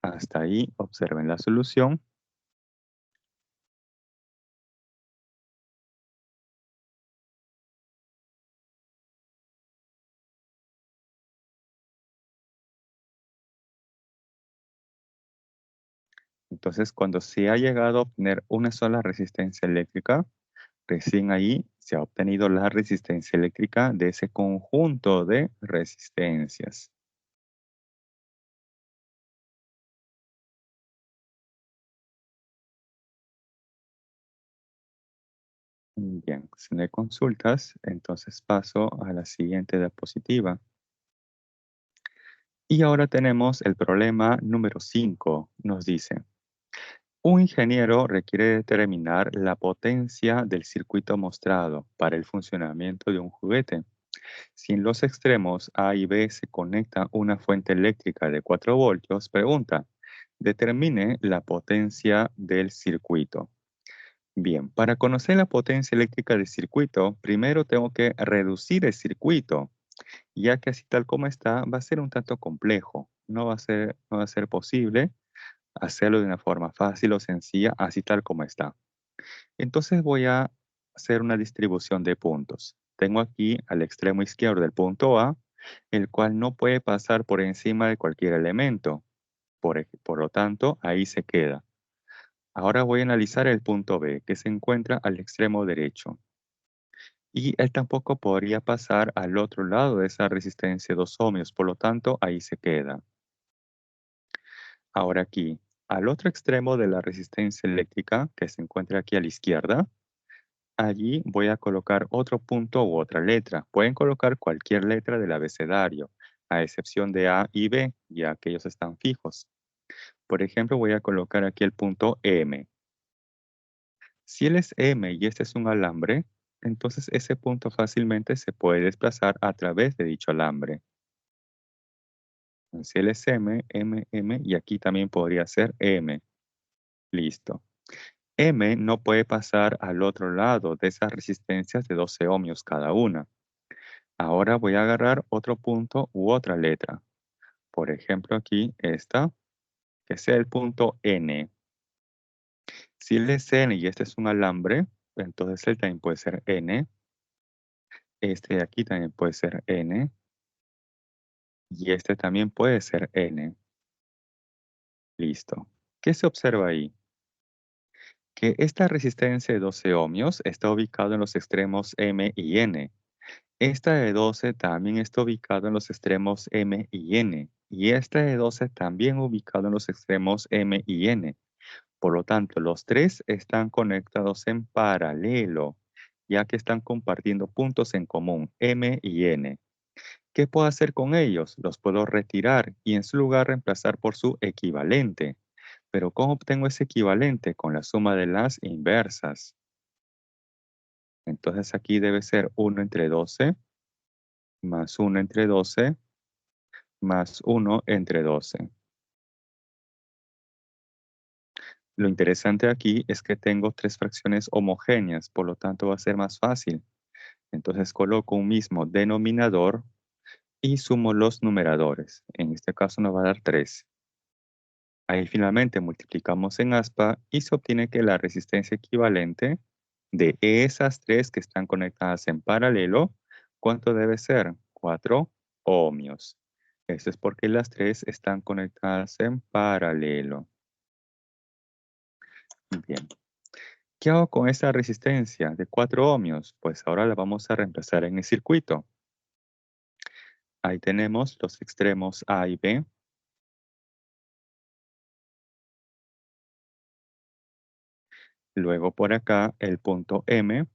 Hasta ahí observen la solución. Entonces, cuando se ha llegado a obtener una sola resistencia eléctrica, recién ahí se ha obtenido la resistencia eléctrica de ese conjunto de resistencias. Bien, si no hay consultas, entonces paso a la siguiente diapositiva. Y ahora tenemos el problema número 5. Nos dice, un ingeniero requiere determinar la potencia del circuito mostrado para el funcionamiento de un juguete. Si en los extremos A y B se conecta una fuente eléctrica de 4 voltios, pregunta, determine la potencia del circuito. Bien, para conocer la potencia eléctrica del circuito, primero tengo que reducir el circuito, ya que así tal como está, va a ser un tanto complejo. No va a ser posible hacerlo de una forma fácil o sencilla, así tal como está. Entonces voy a hacer una distribución de puntos. Tengo aquí al extremo izquierdo del punto A, el cual no puede pasar por encima de cualquier elemento. Por lo tanto, ahí se queda. Ahora voy a analizar el punto B, que se encuentra al extremo derecho. Y él tampoco podría pasar al otro lado de esa resistencia de 2 ohmios, por lo tanto, ahí se queda. Ahora aquí, al otro extremo de la resistencia eléctrica, que se encuentra aquí a la izquierda, allí voy a colocar otro punto u otra letra. Pueden colocar cualquier letra del abecedario, a excepción de A y B, ya que ellos están fijos. Por ejemplo, voy a colocar aquí el punto M. Si él es M y este es un alambre, entonces ese punto fácilmente se puede desplazar a través de dicho alambre. Si él es M, M, M, y aquí también podría ser M. Listo. M no puede pasar al otro lado de esas resistencias de 12 ohmios cada una. Ahora voy a agarrar otro punto u otra letra. Por ejemplo, aquí esta, que sea el punto N. Si él es N y este es un alambre, entonces él también puede ser N. Este de aquí también puede ser N. Y este también puede ser N. Listo. ¿Qué se observa ahí? Que esta resistencia de 12 ohmios está ubicada en los extremos M y N. Esta de 12 también está ubicada en los extremos M y N. Y esta de 12 también ubicado en los extremos M y N. Por lo tanto, los tres están conectados en paralelo, ya que están compartiendo puntos en común, M y N. ¿Qué puedo hacer con ellos? Los puedo retirar y en su lugar reemplazar por su equivalente. Pero ¿cómo obtengo ese equivalente? Con la suma de las inversas. Entonces aquí debe ser 1 entre 12 más 1 entre 12 más 1 entre 12. Lo interesante aquí es que tengo tres fracciones homogéneas, por lo tanto va a ser más fácil. Entonces coloco un mismo denominador y sumo los numeradores. En este caso nos va a dar 3. Ahí finalmente multiplicamos en aspa y se obtiene que la resistencia equivalente de esas tres que están conectadas en paralelo, ¿cuánto debe ser? 4 ohmios. Eso es porque las tres están conectadas en paralelo. Bien. ¿Qué hago con esta resistencia de 4 ohmios? Pues ahora la vamos a reemplazar en el circuito. Ahí tenemos los extremos A y B. Luego por acá el punto M.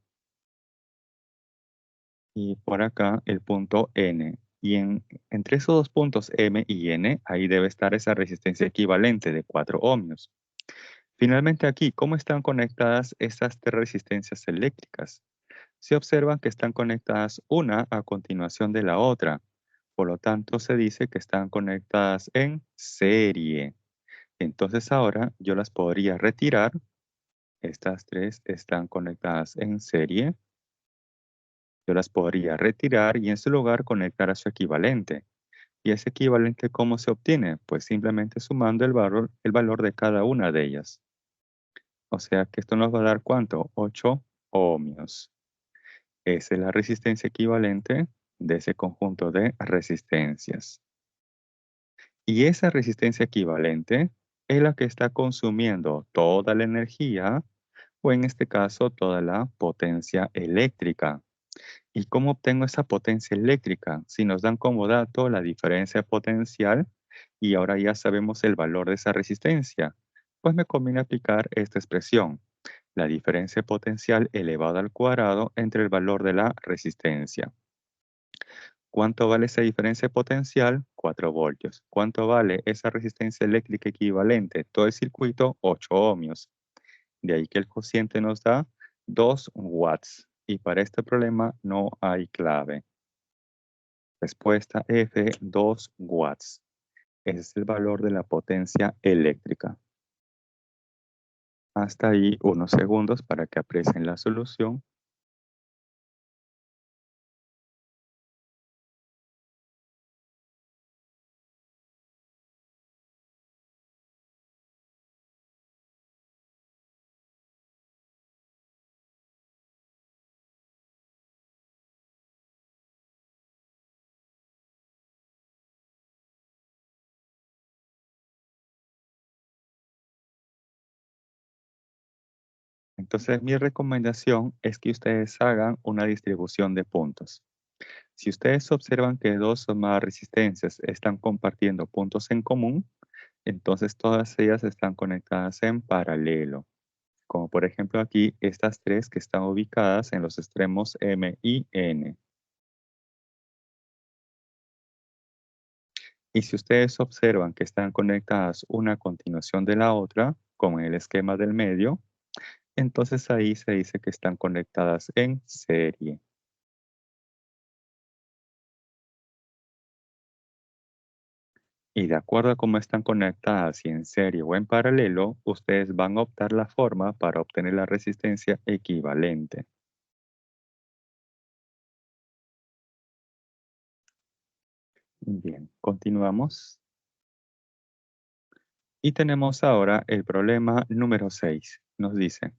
Y por acá el punto N. Y entre esos dos puntos M y N, ahí debe estar esa resistencia equivalente de 4 ohmios. Finalmente aquí, ¿cómo están conectadas estas tres resistencias eléctricas? Se observa que están conectadas una a continuación de la otra. Por lo tanto, se dice que están conectadas en serie. Entonces ahora yo las podría retirar. Estas tres están conectadas en serie. Yo las podría retirar y en su lugar conectar a su equivalente. ¿Y ese equivalente cómo se obtiene? Pues simplemente sumando el valor de cada una de ellas. O sea que esto nos va a dar ¿cuánto? 8 ohmios. Esa es la resistencia equivalente de ese conjunto de resistencias. Y esa resistencia equivalente es la que está consumiendo toda la energía, o en este caso toda la potencia eléctrica. ¿Y cómo obtengo esa potencia eléctrica? Si nos dan como dato la diferencia potencial y ahora ya sabemos el valor de esa resistencia, pues me conviene aplicar esta expresión, la diferencia potencial elevada al cuadrado entre el valor de la resistencia. ¿Cuánto vale esa diferencia potencial? 4 voltios. ¿Cuánto vale esa resistencia eléctrica equivalente? Todo el circuito, 8 ohmios. De ahí que el cociente nos da 2 watts. Y para este problema no hay clave. Respuesta F, 2 watts. Ese es el valor de la potencia eléctrica. Hasta ahí unos segundos para que aprecien la solución. Entonces mi recomendación es que ustedes hagan una distribución de puntos. Si ustedes observan que dos o más resistencias están compartiendo puntos en común, Entonces todas ellas están conectadas en paralelo. Como por ejemplo aquí estas tres que están ubicadas en los extremos M y N. Y si ustedes observan que están conectadas una a continuación de la otra, como en el esquema del medio, entonces ahí se dice que están conectadas en serie. Y de acuerdo a cómo están conectadas, si en serie o en paralelo, ustedes van a optar la forma para obtener la resistencia equivalente. Bien, continuamos. Y tenemos ahora el problema número 6. Nos dice,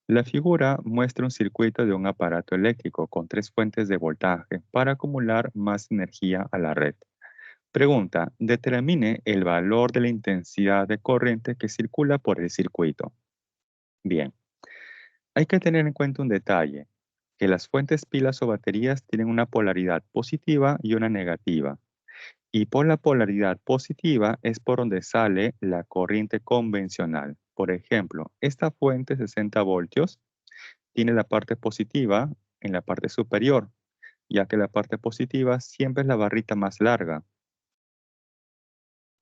la figura muestra un circuito de un aparato eléctrico con tres fuentes de voltaje para acumular más energía a la red. Pregunta, determine el valor de la intensidad de corriente que circula por el circuito. Bien, hay que tener en cuenta un detalle, que las fuentes pilas o baterías tienen una polaridad positiva y una negativa. Y por la polaridad positiva es por donde sale la corriente convencional. Por ejemplo, esta fuente 60 voltios tiene la parte positiva en la parte superior, ya que la parte positiva siempre es la barrita más larga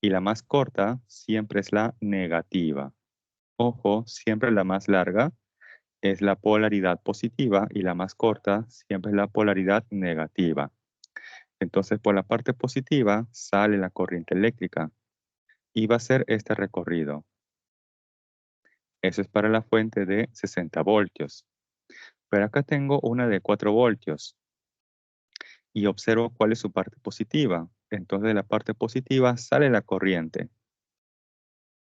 y la más corta siempre es la negativa. Ojo, siempre la más larga es la polaridad positiva y la más corta siempre es la polaridad negativa. Entonces, por la parte positiva sale la corriente eléctrica y va a ser este recorrido. Eso es para la fuente de 60 voltios. Pero acá tengo una de 4 voltios y observo cuál es su parte positiva. Entonces, de la parte positiva sale la corriente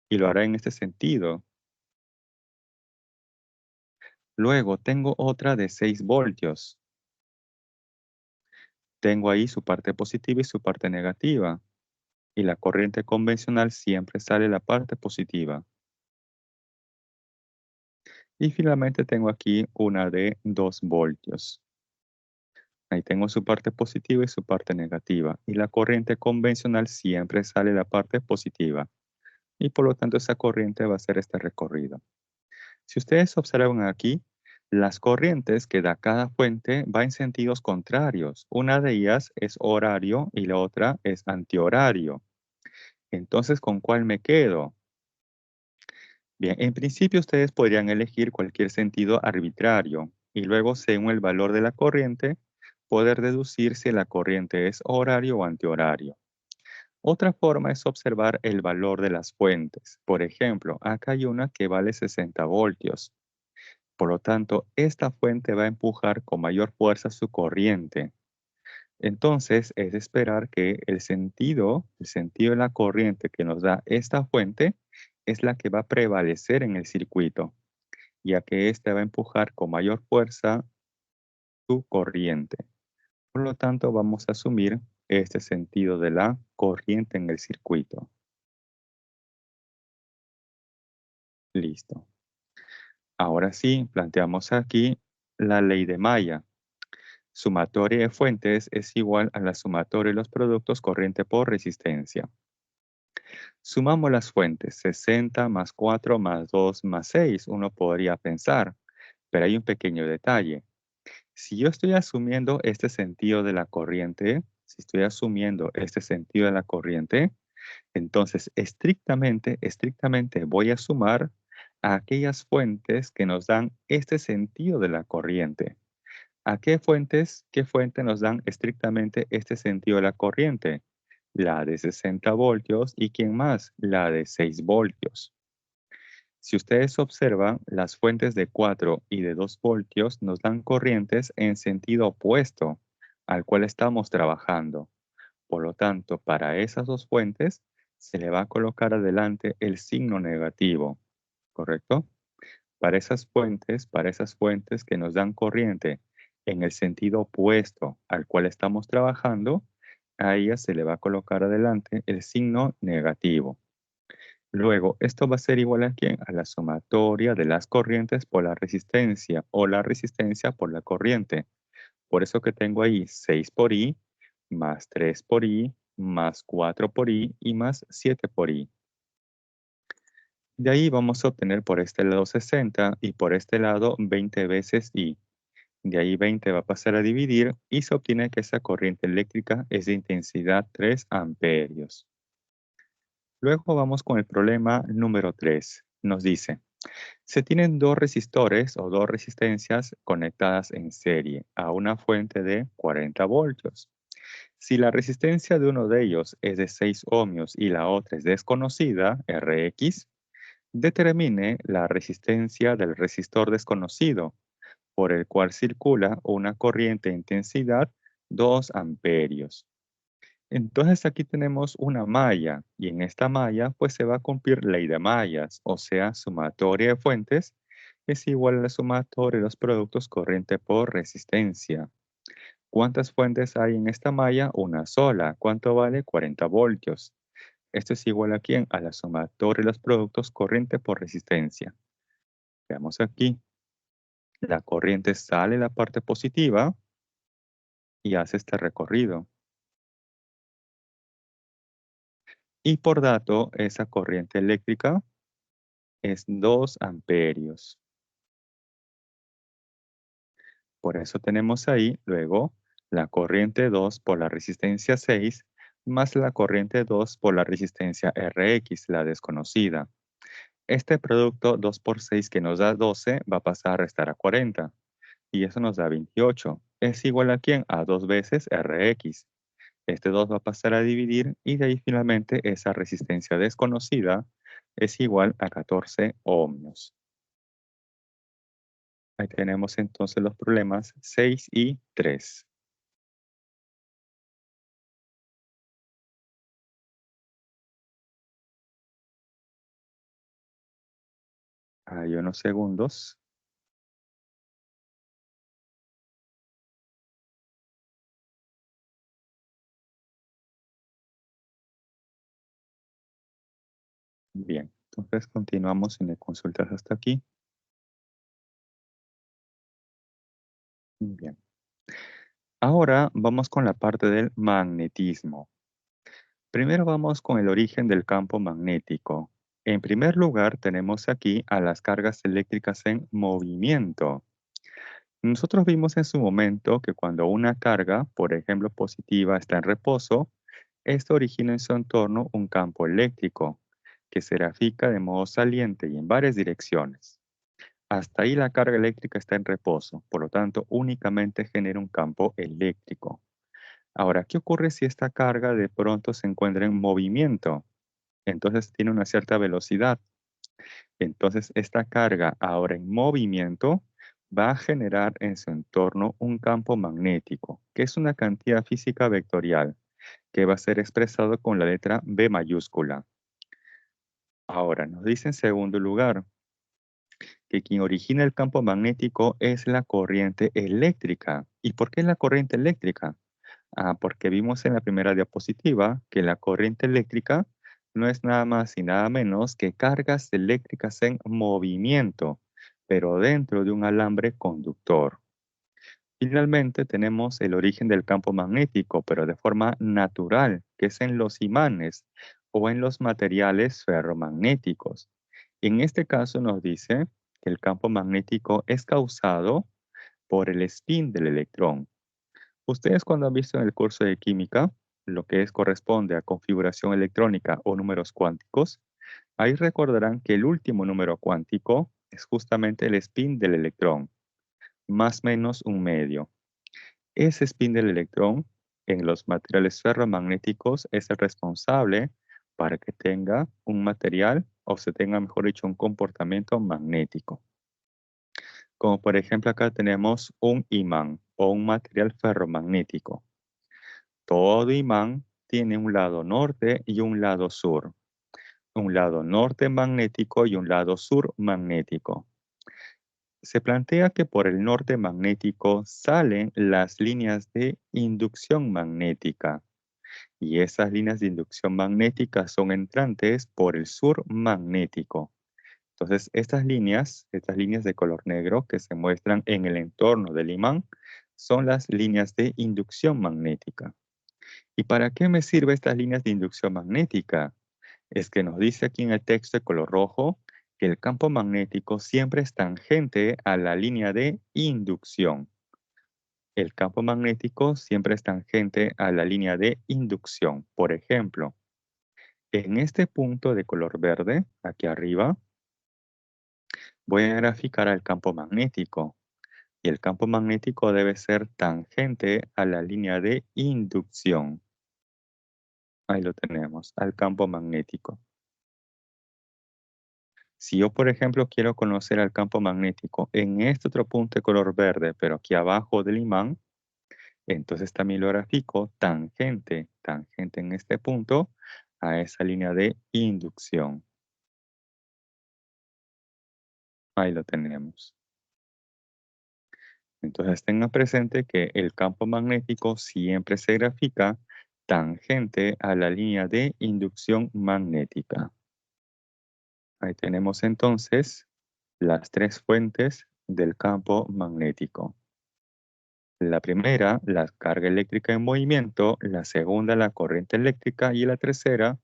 y lo hará en este sentido. Luego tengo otra de 6 voltios. Tengo ahí su parte positiva y su parte negativa. Y la corriente convencional siempre sale la parte positiva. Y finalmente tengo aquí una de 2 voltios. Ahí tengo su parte positiva y su parte negativa. Y la corriente convencional siempre sale la parte positiva. Y por lo tanto esa corriente va a hacer este recorrido. Si ustedes observan aquí, las corrientes que da cada fuente va en sentidos contrarios. Una de ellas es horario y la otra es antihorario. Entonces, ¿con cuál me quedo? Bien, en principio ustedes podrían elegir cualquier sentido arbitrario y luego, según el valor de la corriente, poder deducir si la corriente es horario o antihorario. Otra forma es observar el valor de las fuentes. Por ejemplo, acá hay una que vale 60 voltios. Por lo tanto, esta fuente va a empujar con mayor fuerza su corriente. Entonces, es de esperar que el sentido de la corriente que nos da esta fuente es la que va a prevalecer en el circuito, ya que ésta va a empujar con mayor fuerza su corriente. Por lo tanto, vamos a asumir este sentido de la corriente en el circuito. Listo. Ahora sí, planteamos aquí la ley de Maya. Sumatoria de fuentes es igual a la sumatoria de los productos corriente por resistencia. Sumamos las fuentes, 60 más 4 más 2 más 6, uno podría pensar, pero hay un pequeño detalle. Si yo estoy asumiendo este sentido de la corriente, si estoy asumiendo este sentido de la corriente, entonces estrictamente voy a sumar a aquellas fuentes que nos dan este sentido de la corriente. ¿A qué fuente nos dan estrictamente este sentido de la corriente? La de 60 voltios y ¿quién más? La de 6 voltios. Si ustedes observan, las fuentes de 4 y de 2 voltios nos dan corrientes en sentido opuesto al cual estamos trabajando. Por lo tanto, para esas dos fuentes se le va a colocar adelante el signo negativo, ¿correcto? Para esas fuentes que nos dan corriente en el sentido opuesto al cual estamos trabajando, a ellas se le va a colocar adelante el signo negativo. Luego, esto va a ser igual a ¿quién? A la sumatoria de las corrientes por la resistencia o la resistencia por la corriente. Por eso que tengo ahí 6 por I, más 3 por I, más 4 por I y más 7 por I. De ahí vamos a obtener por este lado 60 y por este lado 20 veces I. De ahí 20 va a pasar a dividir y se obtiene que esa corriente eléctrica es de intensidad 3 amperios. Luego vamos con el problema número 3. Nos dice, se tienen dos resistores o dos resistencias conectadas en serie a una fuente de 40 voltios. Si la resistencia de uno de ellos es de 6 ohmios y la otra es desconocida, Rx, determine la resistencia del resistor desconocido, por el cual circula una corriente de intensidad 2 amperios. Entonces aquí tenemos una malla y en esta malla pues se va a cumplir ley de mallas, o sea, sumatoria de fuentes es igual a la sumatoria de los productos corriente por resistencia. ¿Cuántas fuentes hay en esta malla? Una sola. ¿Cuánto vale? 40 voltios. Esto es igual a quién? A la sumatoria de los productos corriente por resistencia. Veamos aquí. La corriente sale de la parte positiva y hace este recorrido. Y por dato, esa corriente eléctrica es 2 amperios. Por eso tenemos ahí, luego, la corriente 2 por la resistencia 6 más la corriente 2 por la resistencia Rx, la desconocida. Este producto 2 por 6 que nos da 12 va a pasar a restar a 40 y eso nos da 28. ¿Es igual a quién? A 2 veces Rx. Este 2 va a pasar a dividir y de ahí finalmente esa resistencia desconocida es igual a 14 ohmios. Ahí tenemos entonces los problemas 6 y 3. Hay unos segundos. Bien, entonces continuamos si me consultas hasta aquí. Bien. Ahora vamos con la parte del magnetismo. Primero vamos con el origen del campo magnético. En primer lugar, tenemos aquí a las cargas eléctricas en movimiento. Nosotros vimos en su momento que cuando una carga, por ejemplo positiva, está en reposo, esto origina en su entorno un campo eléctrico que se grafica de modo saliente y en varias direcciones. Hasta ahí la carga eléctrica está en reposo, por lo tanto únicamente genera un campo eléctrico. Ahora, ¿qué ocurre si esta carga de pronto se encuentra en movimiento? Entonces tiene una cierta velocidad. Entonces esta carga ahora en movimiento va a generar en su entorno un campo magnético, que es una cantidad física vectorial, que va a ser expresado con la letra B mayúscula. Ahora, nos dice en segundo lugar que quien origina el campo magnético es la corriente eléctrica. ¿Y por qué la corriente eléctrica? Porque vimos en la primera diapositiva que la corriente eléctrica no es nada más y nada menos que cargas eléctricas en movimiento, pero dentro de un alambre conductor. Finalmente tenemos el origen del campo magnético, pero de forma natural, que es en los imanes o en los materiales ferromagnéticos. En este caso nos dice que el campo magnético es causado por el spin del electrón. Ustedes cuando han visto en el curso de química lo que corresponde a configuración electrónica o números cuánticos, ahí recordarán que el último número cuántico es justamente el spin del electrón, más o menos un medio. Ese spin del electrón en los materiales ferromagnéticos es el responsable para que tenga un material o se tenga, mejor dicho, un comportamiento magnético. Como por ejemplo acá tenemos un imán o un material ferromagnético. Todo imán tiene un lado norte y un lado sur. Un lado norte magnético y un lado sur magnético. Se plantea que por el norte magnético salen las líneas de inducción magnética y esas líneas de inducción magnética son entrantes por el sur magnético. Entonces, estas líneas de color negro que se muestran en el entorno del imán, son las líneas de inducción magnética. ¿Y para qué me sirven estas líneas de inducción magnética? Es que nos dice aquí en el texto de color rojo Que el campo magnético siempre es tangente a la línea de inducción. El campo magnético siempre es tangente a la línea de inducción. Por ejemplo, en este punto de color verde, aquí arriba, voy a graficar al campo magnético. Y el campo magnético debe ser tangente a la línea de inducción. Ahí lo tenemos, al campo magnético. Si yo, por ejemplo, quiero conocer al campo magnético en este otro punto de color verde, pero aquí abajo del imán, entonces también lo grafico tangente en este punto a esa línea de inducción. Ahí lo tenemos. Entonces tengan presente que el campo magnético siempre se grafica tangente a la línea de inducción magnética. Ahí tenemos entonces las tres fuentes del campo magnético. La primera, la carga eléctrica en movimiento; la segunda, la corriente eléctrica; y la tercera,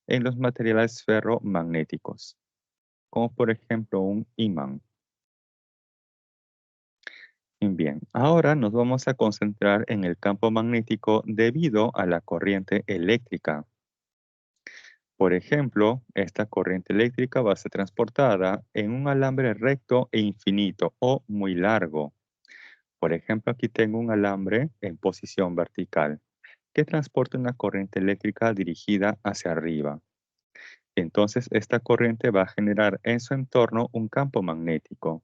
en los materiales ferromagnéticos, como por ejemplo un imán. Bien, ahora nos vamos a concentrar en el campo magnético debido a la corriente eléctrica. Por ejemplo, esta corriente eléctrica va a ser transportada en un alambre recto e infinito o muy largo. Por ejemplo, aquí tengo un alambre en posición vertical que transporta una corriente eléctrica dirigida hacia arriba. Entonces, esta corriente va a generar en su entorno un campo magnético.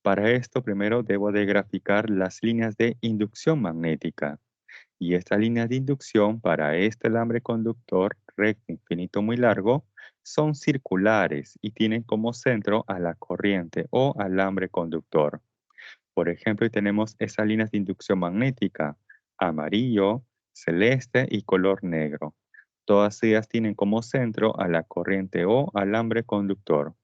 Para esto, primero debo de graficar las líneas de inducción magnética. Y esta línea de inducción para este alambre conductor recto infinito muy largo son circulares y tienen como centro a la corriente o alambre conductor. Por ejemplo, y tenemos esas líneas de inducción magnética: amarillo, celeste y color negro. Todas ellas tienen como centro a la corriente o alambre conductor.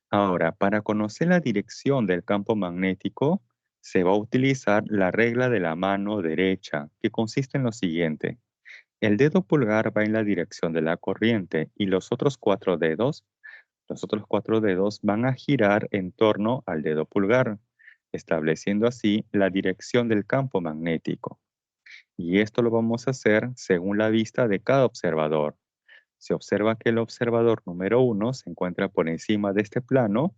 Ahora, para conocer la dirección del campo magnético, se va a utilizar la regla de la mano derecha, que consiste en lo siguiente. El dedo pulgar va en la dirección de la corriente y los otros cuatro dedos van a girar en torno al dedo pulgar, estableciendo así la dirección del campo magnético. Y esto lo vamos a hacer según la vista de cada observador. Se observa que el observador número 1 se encuentra por encima de este plano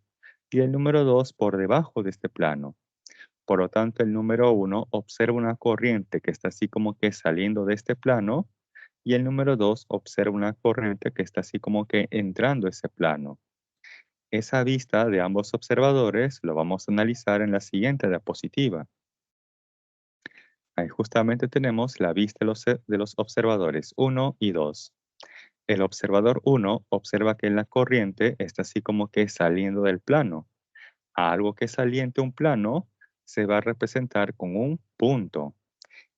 y el número 2 por debajo de este plano. Por lo tanto, el número 1 observa una corriente que está así como que saliendo de este plano y el número 2 observa una corriente que está así como que entrando a ese plano. Esa vista de ambos observadores lo vamos a analizar en la siguiente diapositiva. Ahí justamente tenemos la vista de los observadores 1 y 2. El observador 1 observa que la corriente está así como que saliendo del plano. Algo que saliente un plano se va a representar con un punto.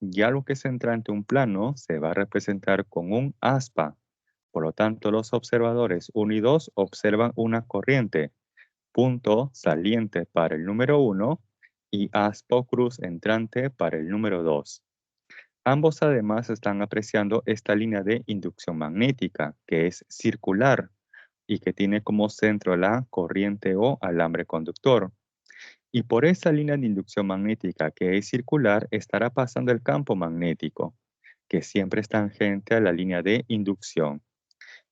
Y algo que se entra ante un plano se va a representar con un aspa. Por lo tanto, los observadores 1 y 2 observan una corriente, punto saliente para el número 1 y aspa o cruz entrante para el número 2. Ambos además están apreciando esta línea de inducción magnética, que es circular y que tiene como centro la corriente o alambre conductor. Y por esa línea de inducción magnética que es circular estará pasando el campo magnético, que siempre es tangente a la línea de inducción.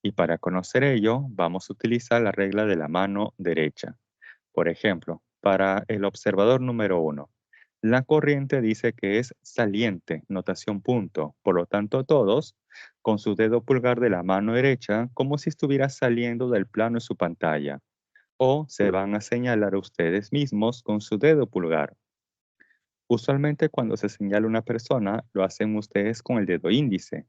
Y para conocer ello, vamos a utilizar la regla de la mano derecha. Por ejemplo, para el observador número 1, la corriente dice que es saliente, notación punto. Por lo tanto, todos, con su dedo pulgar de la mano derecha, como si estuviera saliendo del plano de su pantalla, o se van a señalar a ustedes mismos con su dedo pulgar. Usualmente cuando se señala una persona, lo hacen ustedes con el dedo índice.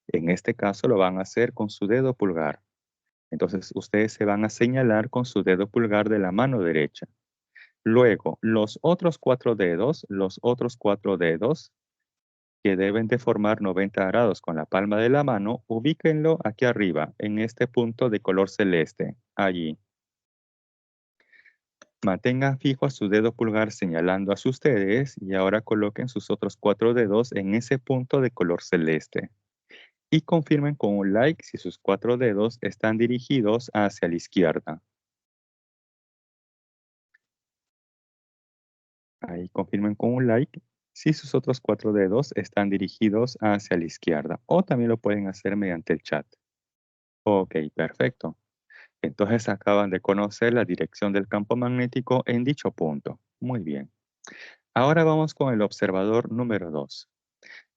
En este caso lo van a hacer con su dedo pulgar. Entonces ustedes se van a señalar con su dedo pulgar de la mano derecha. Luego, los otros cuatro dedos que deben de formar 90 grados con la palma de la mano, ubíquenlo aquí arriba, en este punto de color celeste, allí. Mantengan fijo a su dedo pulgar señalando hacia ustedes y ahora coloquen sus otros cuatro dedos en ese punto de color celeste. Y confirmen con un like si sus cuatro dedos están dirigidos hacia la izquierda. Ahí confirmen con un like si sus otros cuatro dedos están dirigidos hacia la izquierda. O también lo pueden hacer mediante el chat. Ok, perfecto. Entonces acaban de conocer la dirección del campo magnético en dicho punto. Muy bien. Ahora vamos con el observador número 2.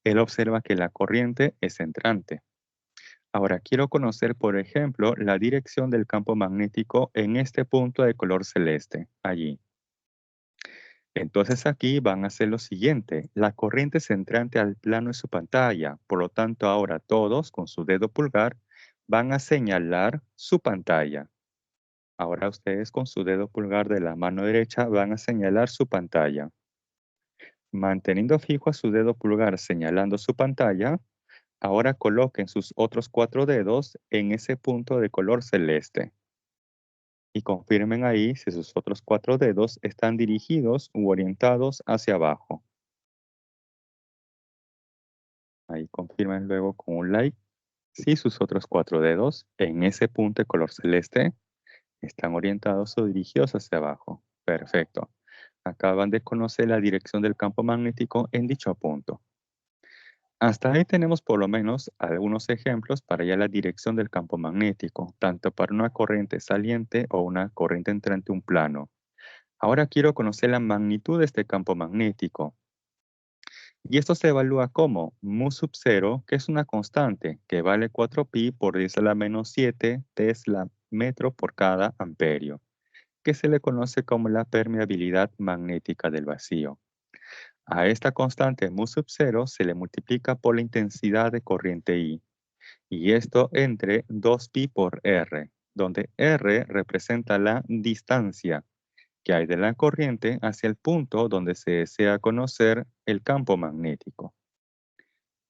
Él observa que la corriente es entrante. Ahora quiero conocer, por ejemplo, la dirección del campo magnético en este punto de color celeste, allí. Entonces aquí van a hacer lo siguiente. La corriente es entrante al plano de su pantalla. Por lo tanto, ahora todos con su dedo pulgar van a señalar su pantalla. Ahora ustedes con su dedo pulgar de la mano derecha van a señalar su pantalla. Manteniendo fijo a su dedo pulgar señalando su pantalla, ahora coloquen sus otros cuatro dedos en ese punto de color celeste y confirmen ahí si sus otros cuatro dedos están dirigidos u orientados hacia abajo. Ahí confirmen luego con un like si sus otros cuatro dedos en ese punto de color celeste están orientados o dirigidos hacia abajo. Perfecto. Acaban de conocer la dirección del campo magnético en dicho punto. Hasta ahí tenemos por lo menos algunos ejemplos para ya la dirección del campo magnético, tanto para una corriente saliente o una corriente entrante un plano. Ahora quiero conocer la magnitud de este campo magnético. Y esto se evalúa como mu sub 0, que es una constante que vale 4pi por 10 a la menos 7 tesla metro por cada amperio, que se le conoce como la permeabilidad magnética del vacío. A esta constante mu sub 0 se le multiplica por la intensidad de corriente I, y esto entre 2pi por r, donde r representa la distancia que hay de la corriente hacia el punto donde se desea conocer el campo magnético.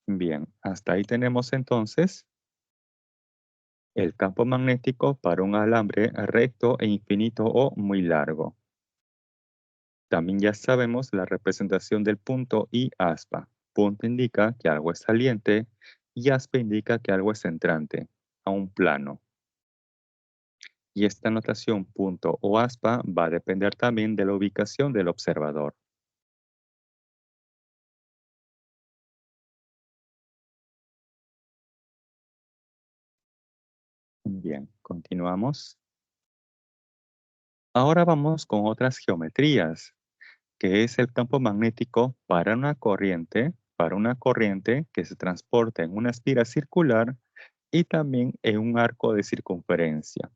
Bien, hasta ahí tenemos entonces el campo magnético para un alambre recto e infinito o muy largo. También ya sabemos la representación del punto y aspa. Punto indica que algo es saliente y aspa indica que algo es entrante a un plano. Y esta notación punto o aspa va a depender también de la ubicación del observador. Bien, continuamos. Ahora vamos con otras geometrías, que es el campo magnético para una corriente que se transporta en una espiral circular y también en un arco de circunferencia.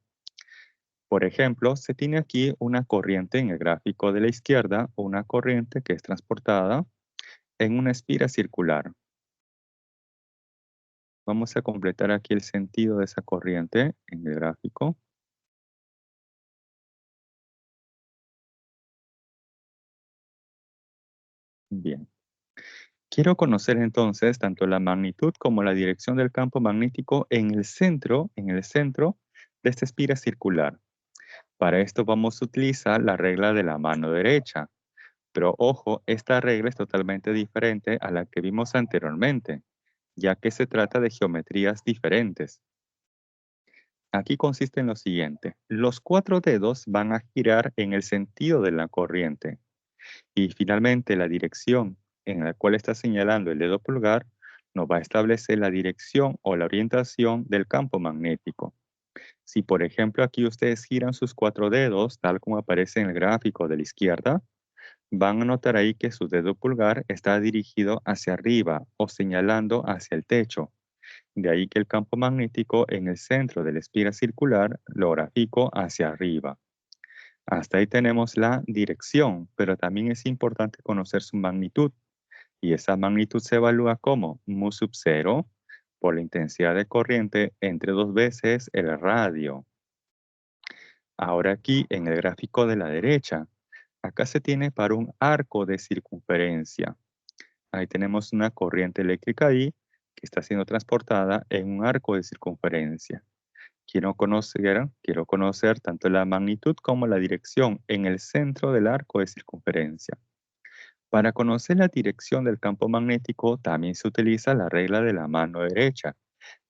Por ejemplo, se tiene aquí una corriente en el gráfico de la izquierda, una corriente que es transportada en una espiral circular. Vamos a completar aquí el sentido de esa corriente en el gráfico. Bien. Quiero conocer entonces tanto la magnitud como la dirección del campo magnético en el centro de esta espiral circular. Para esto vamos a utilizar la regla de la mano derecha. Pero ojo, esta regla es totalmente diferente a la que vimos anteriormente, ya que se trata de geometrías diferentes. Aquí consiste en lo siguiente. Los cuatro dedos van a girar en el sentido de la corriente. Y finalmente, la dirección en la cual está señalando el dedo pulgar nos va a establecer la dirección o la orientación del campo magnético. Si, por ejemplo, aquí ustedes giran sus cuatro dedos, tal como aparece en el gráfico de la izquierda, van a notar ahí que su dedo pulgar está dirigido hacia arriba o señalando hacia el techo. De ahí que el campo magnético en el centro de la espiral circular lo grafico hacia arriba. Hasta ahí tenemos la dirección, pero también es importante conocer su magnitud. Y esa magnitud se evalúa como mu sub 0 por la intensidad de corriente entre dos veces el radio. Ahora aquí en el gráfico de la derecha, acá se tiene para un arco de circunferencia. Ahí tenemos una corriente eléctrica ahí que está siendo transportada en un arco de circunferencia. Quiero conocer tanto la magnitud como la dirección en el centro del arco de circunferencia. Para conocer la dirección del campo magnético también se utiliza la regla de la mano derecha,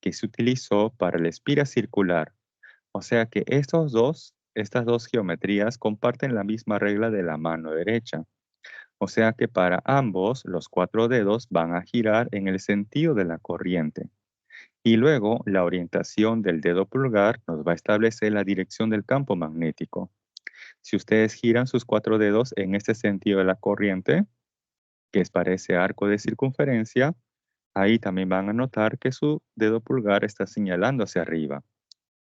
que se utilizó para la espira circular. O sea que estas dos geometrías comparten la misma regla de la mano derecha. O sea que para ambos los cuatro dedos van a girar en el sentido de la corriente. Y luego la orientación del dedo pulgar nos va a establecer la dirección del campo magnético. Si ustedes giran sus cuatro dedos en este sentido de la corriente, que es para ese arco de circunferencia, ahí también van a notar que su dedo pulgar está señalando hacia arriba.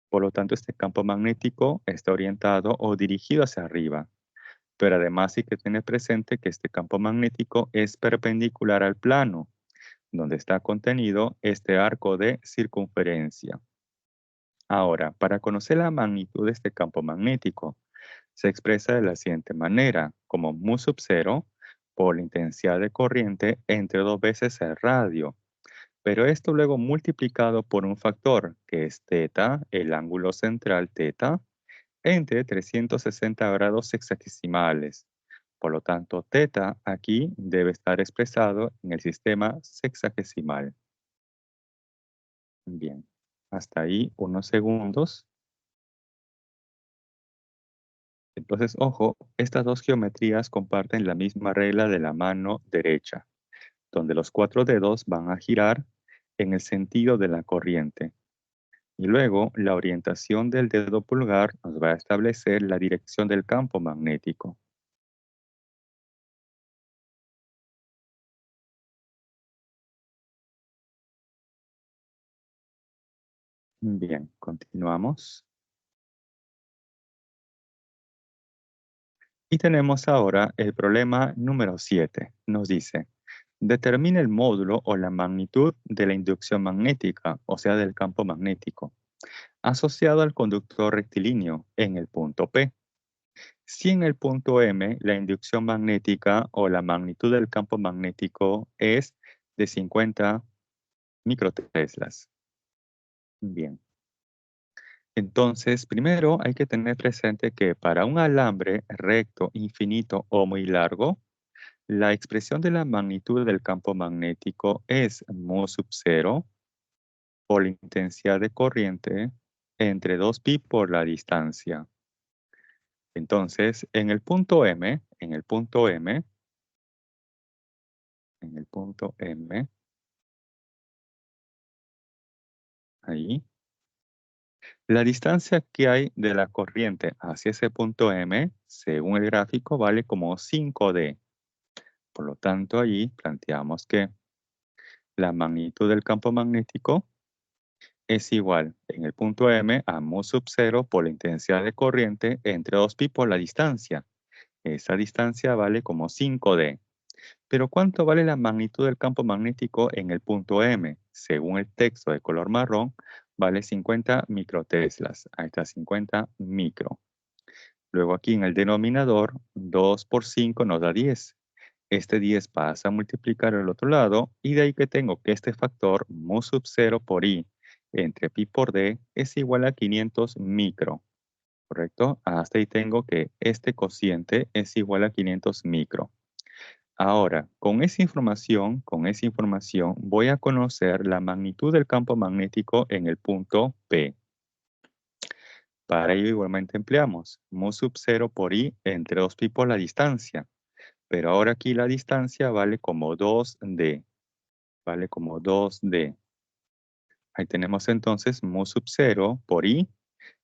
Por lo tanto, este campo magnético está orientado o dirigido hacia arriba. Pero además hay que tener presente que este campo magnético es perpendicular al plano, donde está contenido este arco de circunferencia. Ahora, para conocer la magnitud de este campo magnético, se expresa de la siguiente manera, como mu sub 0 por la intensidad de corriente entre dos veces el radio. Pero esto luego multiplicado por un factor, que es θ, el ángulo central θ, entre 360 grados sexagesimales. Por lo tanto, θ aquí debe estar expresado en el sistema sexagesimal. Bien, hasta ahí unos segundos. Entonces, ojo, estas dos geometrías comparten la misma regla de la mano derecha, donde los cuatro dedos van a girar en el sentido de la corriente. Y luego, la orientación del dedo pulgar nos va a establecer la dirección del campo magnético. Bien, continuamos. Y tenemos ahora el problema número 7. Nos dice, determine el módulo o la magnitud de la inducción magnética, o sea, del campo magnético, asociado al conductor rectilíneo en el punto P. Si en el punto M la inducción magnética o la magnitud del campo magnético es de 50 microteslas. Bien. Entonces, primero hay que tener presente que para un alambre recto, infinito o muy largo, la expresión de la magnitud del campo magnético es mu sub 0 por la intensidad de corriente entre 2pi por la distancia. Entonces, en el punto M, ahí, la distancia que hay de la corriente hacia ese punto M, según el gráfico, vale como 5D. Por lo tanto, allí planteamos que la magnitud del campo magnético es igual en el punto M a mu sub 0 por la intensidad de corriente entre 2pi por la distancia. Esa distancia vale como 5D. Pero ¿cuánto vale la magnitud del campo magnético en el punto M? Según el texto de color marrón, vale 50 microteslas. Ahí está 50 micro. Luego aquí en el denominador, 2 por 5 nos da 10. Este 10 pasa a multiplicar al otro lado y de ahí que tengo que este factor mu sub 0 por i entre pi por d es igual a 500 micro, ¿correcto? Hasta ahí tengo que este cociente es igual a 500 micro. Ahora, con esa información voy a conocer la magnitud del campo magnético en el punto P. Para ello igualmente empleamos mu sub 0 por i entre 2pi por la distancia. Pero ahora aquí la distancia vale como 2D. Vale como 2D. Ahí tenemos entonces mu sub 0 por i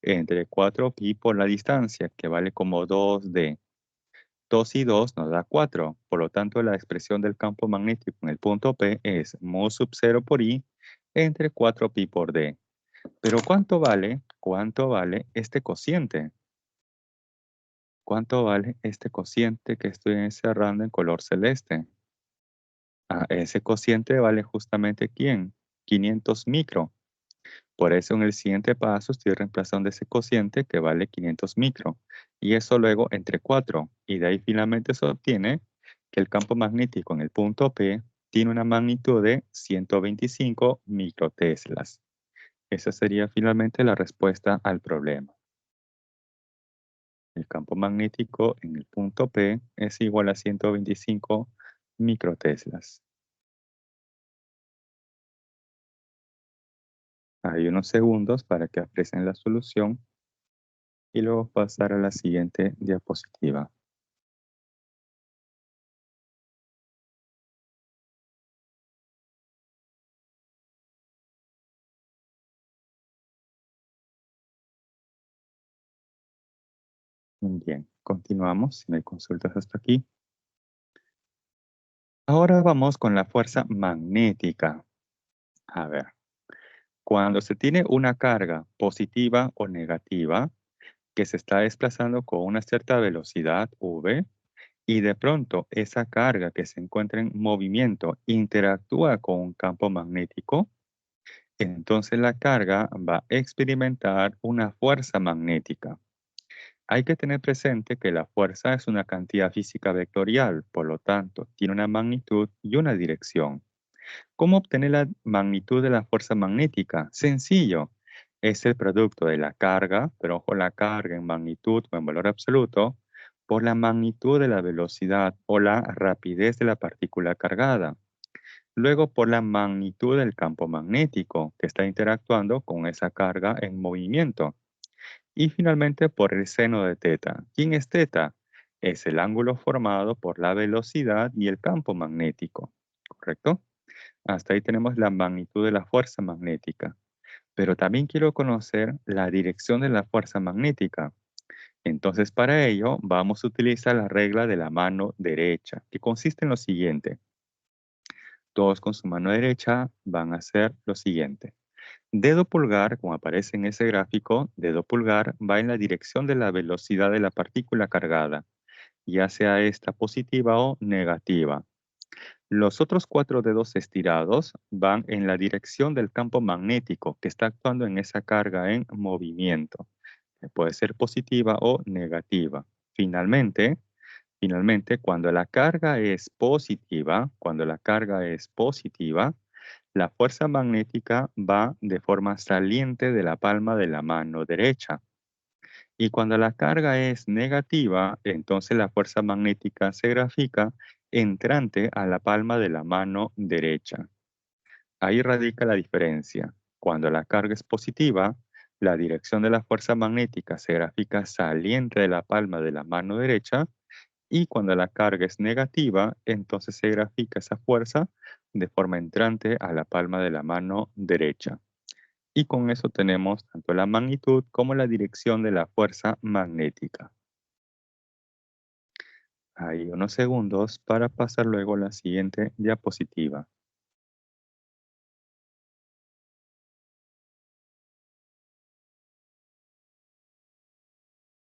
entre 4pi por la distancia, que vale como 2D. 2 y 2 nos da 4. Por lo tanto, la expresión del campo magnético en el punto P es mu sub 0 por i entre 4pi por d. Pero ¿cuánto vale? ¿Cuánto vale este cociente? ¿Cuánto vale este cociente que estoy encerrando en color celeste? Ese cociente vale justamente ¿quién? 500 micro. Por eso en el siguiente paso estoy reemplazando ese cociente que vale 500 micro. Y eso luego entre 4. Y de ahí finalmente se obtiene que el campo magnético en el punto P tiene una magnitud de 125 microteslas. Esa sería finalmente la respuesta al problema. El campo magnético en el punto P es igual a 125 microteslas. Hay unos segundos para que aprecien la solución y luego pasar a la siguiente diapositiva. Bien, continuamos. Si no hay consultas hasta aquí. Ahora vamos con la fuerza magnética. A ver, cuando se tiene una carga positiva o negativa que se está desplazando con una cierta velocidad v y de pronto esa carga que se encuentra en movimiento interactúa con un campo magnético, entonces la carga va a experimentar una fuerza magnética. Hay que tener presente que la fuerza es una cantidad física vectorial, por lo tanto, tiene una magnitud y una dirección. ¿Cómo obtener la magnitud de la fuerza magnética? Sencillo. Es el producto de la carga, pero ojo, la carga en magnitud o en valor absoluto, por la magnitud de la velocidad o la rapidez de la partícula cargada. Luego por la magnitud del campo magnético que está interactuando con esa carga en movimiento. Y finalmente por el seno de teta. ¿Quién es teta? Es el ángulo formado por la velocidad y el campo magnético. ¿Correcto? Hasta ahí tenemos la magnitud de la fuerza magnética. Pero también quiero conocer la dirección de la fuerza magnética. Entonces, para ello, vamos a utilizar la regla de la mano derecha, que consiste en lo siguiente. Todos con su mano derecha van a hacer lo siguiente. Dedo pulgar, como aparece en ese gráfico, dedo pulgar va en la dirección de la velocidad de la partícula cargada, ya sea esta positiva o negativa. Los otros 4 dedos estirados van en la dirección del campo magnético que está actuando en esa carga en movimiento, que puede ser positiva o negativa. Finalmente, cuando la carga es positiva, la fuerza magnética va de forma saliente de la palma de la mano derecha. Y cuando la carga es negativa, entonces la fuerza magnética se grafica entrante a la palma de la mano derecha. Ahí radica la diferencia. Cuando la carga es positiva, la dirección de la fuerza magnética se grafica saliente de la palma de la mano derecha y cuando la carga es negativa, entonces se grafica esa fuerza de forma entrante a la palma de la mano derecha. Y con eso tenemos tanto la magnitud como la dirección de la fuerza magnética. Hay unos segundos para pasar luego a la siguiente diapositiva.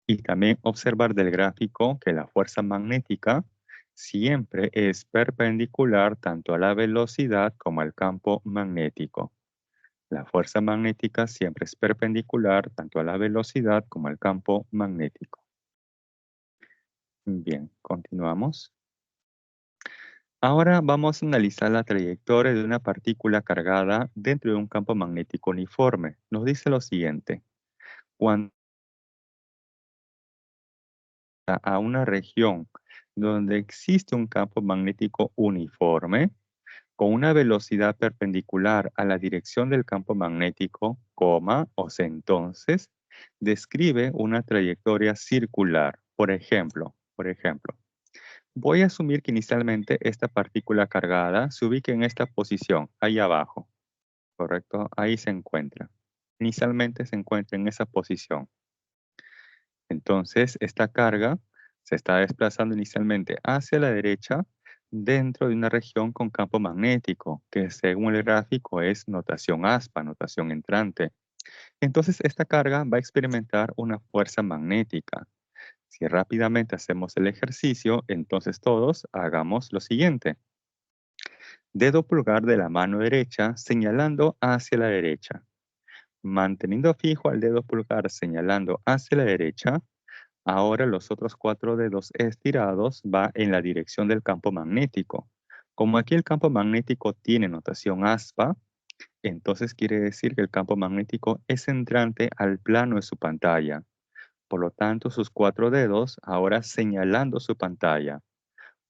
Y también observar del gráfico que la fuerza magnética siempre es perpendicular tanto a la velocidad como al campo magnético. La fuerza magnética siempre es perpendicular tanto a la velocidad como al campo magnético. Bien, continuamos. Ahora vamos a analizar la trayectoria de una partícula cargada dentro de un campo magnético uniforme. Nos dice lo siguiente. Cuando a una región donde existe un campo magnético uniforme, con una velocidad perpendicular a la dirección del campo magnético, o sea, entonces, describe una trayectoria circular. Por ejemplo, voy a asumir que inicialmente esta partícula cargada se ubique en esta posición, ahí abajo, ¿correcto? Ahí se encuentra. Inicialmente se encuentra en esa posición. Entonces, esta carga se está desplazando inicialmente hacia la derecha dentro de una región con campo magnético, que según el gráfico es notación aspa, notación entrante. Entonces, esta carga va a experimentar una fuerza magnética. Si rápidamente hacemos el ejercicio, entonces todos hagamos lo siguiente. Dedo pulgar de la mano derecha señalando hacia la derecha. Manteniendo fijo al dedo pulgar señalando hacia la derecha, ahora los otros 4 dedos estirados va en la dirección del campo magnético. Como aquí el campo magnético tiene notación aspa, entonces quiere decir que el campo magnético es entrante al plano de su pantalla. Por lo tanto, sus 4 dedos ahora señalando su pantalla.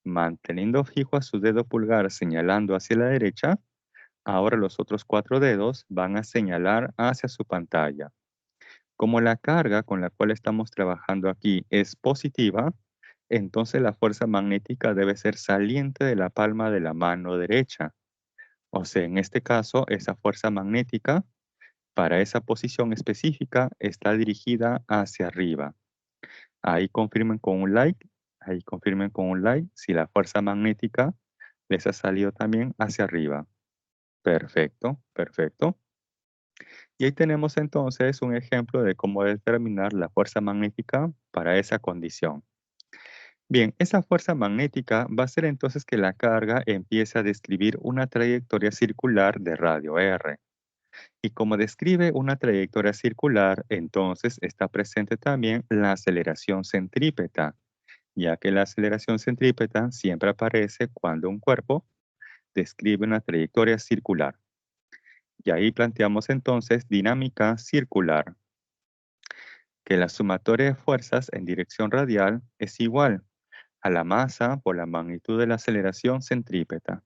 Manteniendo fijo a su dedo pulgar señalando hacia la derecha, Ahora los otros 4 dedos van a señalar hacia su pantalla. Como la carga con la cual estamos trabajando aquí es positiva, entonces la fuerza magnética debe ser saliente de la palma de la mano derecha. O sea, en este caso, esa fuerza magnética para esa posición específica está dirigida hacia arriba. Ahí confirmen con un like, ahí confirmen con un like si la fuerza magnética les ha salido también hacia arriba. Perfecto, perfecto. Y ahí tenemos entonces un ejemplo de cómo determinar la fuerza magnética para esa condición. Bien, esa fuerza magnética va a hacer entonces que la carga empiece a describir una trayectoria circular de radio R. Y como describe una trayectoria circular, entonces está presente también la aceleración centrípeta, ya que la aceleración centrípeta siempre aparece cuando un cuerpo describe una trayectoria circular. Y ahí planteamos entonces dinámica circular, que la sumatoria de fuerzas en dirección radial es igual a la masa por la magnitud de la aceleración centrípeta.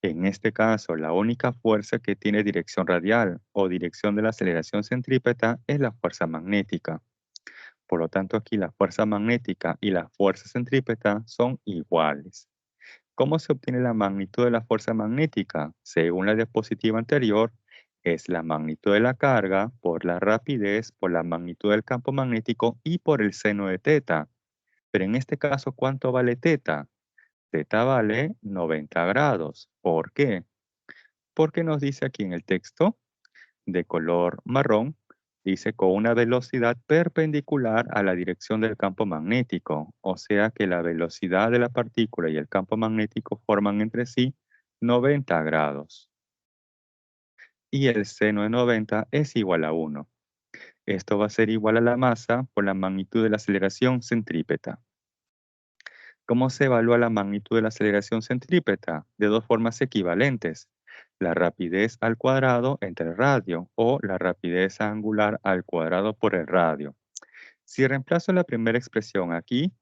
En este caso, la única fuerza que tiene dirección radial o dirección de la aceleración centrípeta es la fuerza magnética. Por lo tanto, aquí la fuerza magnética y la fuerza centrípeta son iguales. ¿Cómo se obtiene la magnitud de la fuerza magnética? Según la diapositiva anterior, es la magnitud de la carga por la rapidez, por la magnitud del campo magnético y por el seno de teta. Pero en este caso, ¿cuánto vale teta? Teta vale 90 grados. ¿Por qué? Porque nos dice aquí en el texto, de color marrón, dice con una velocidad perpendicular a la dirección del campo magnético, o sea que la velocidad de la partícula y el campo magnético forman entre sí 90 grados. Y el seno de 90 es igual a 1. Esto va a ser igual a la masa por la magnitud de la aceleración centrípeta. ¿Cómo se evalúa la magnitud de la aceleración centrípeta? De dos formas equivalentes. La rapidez al cuadrado entre el radio o la rapidez angular al cuadrado por el radio. Si reemplazo la primera expresión aquí,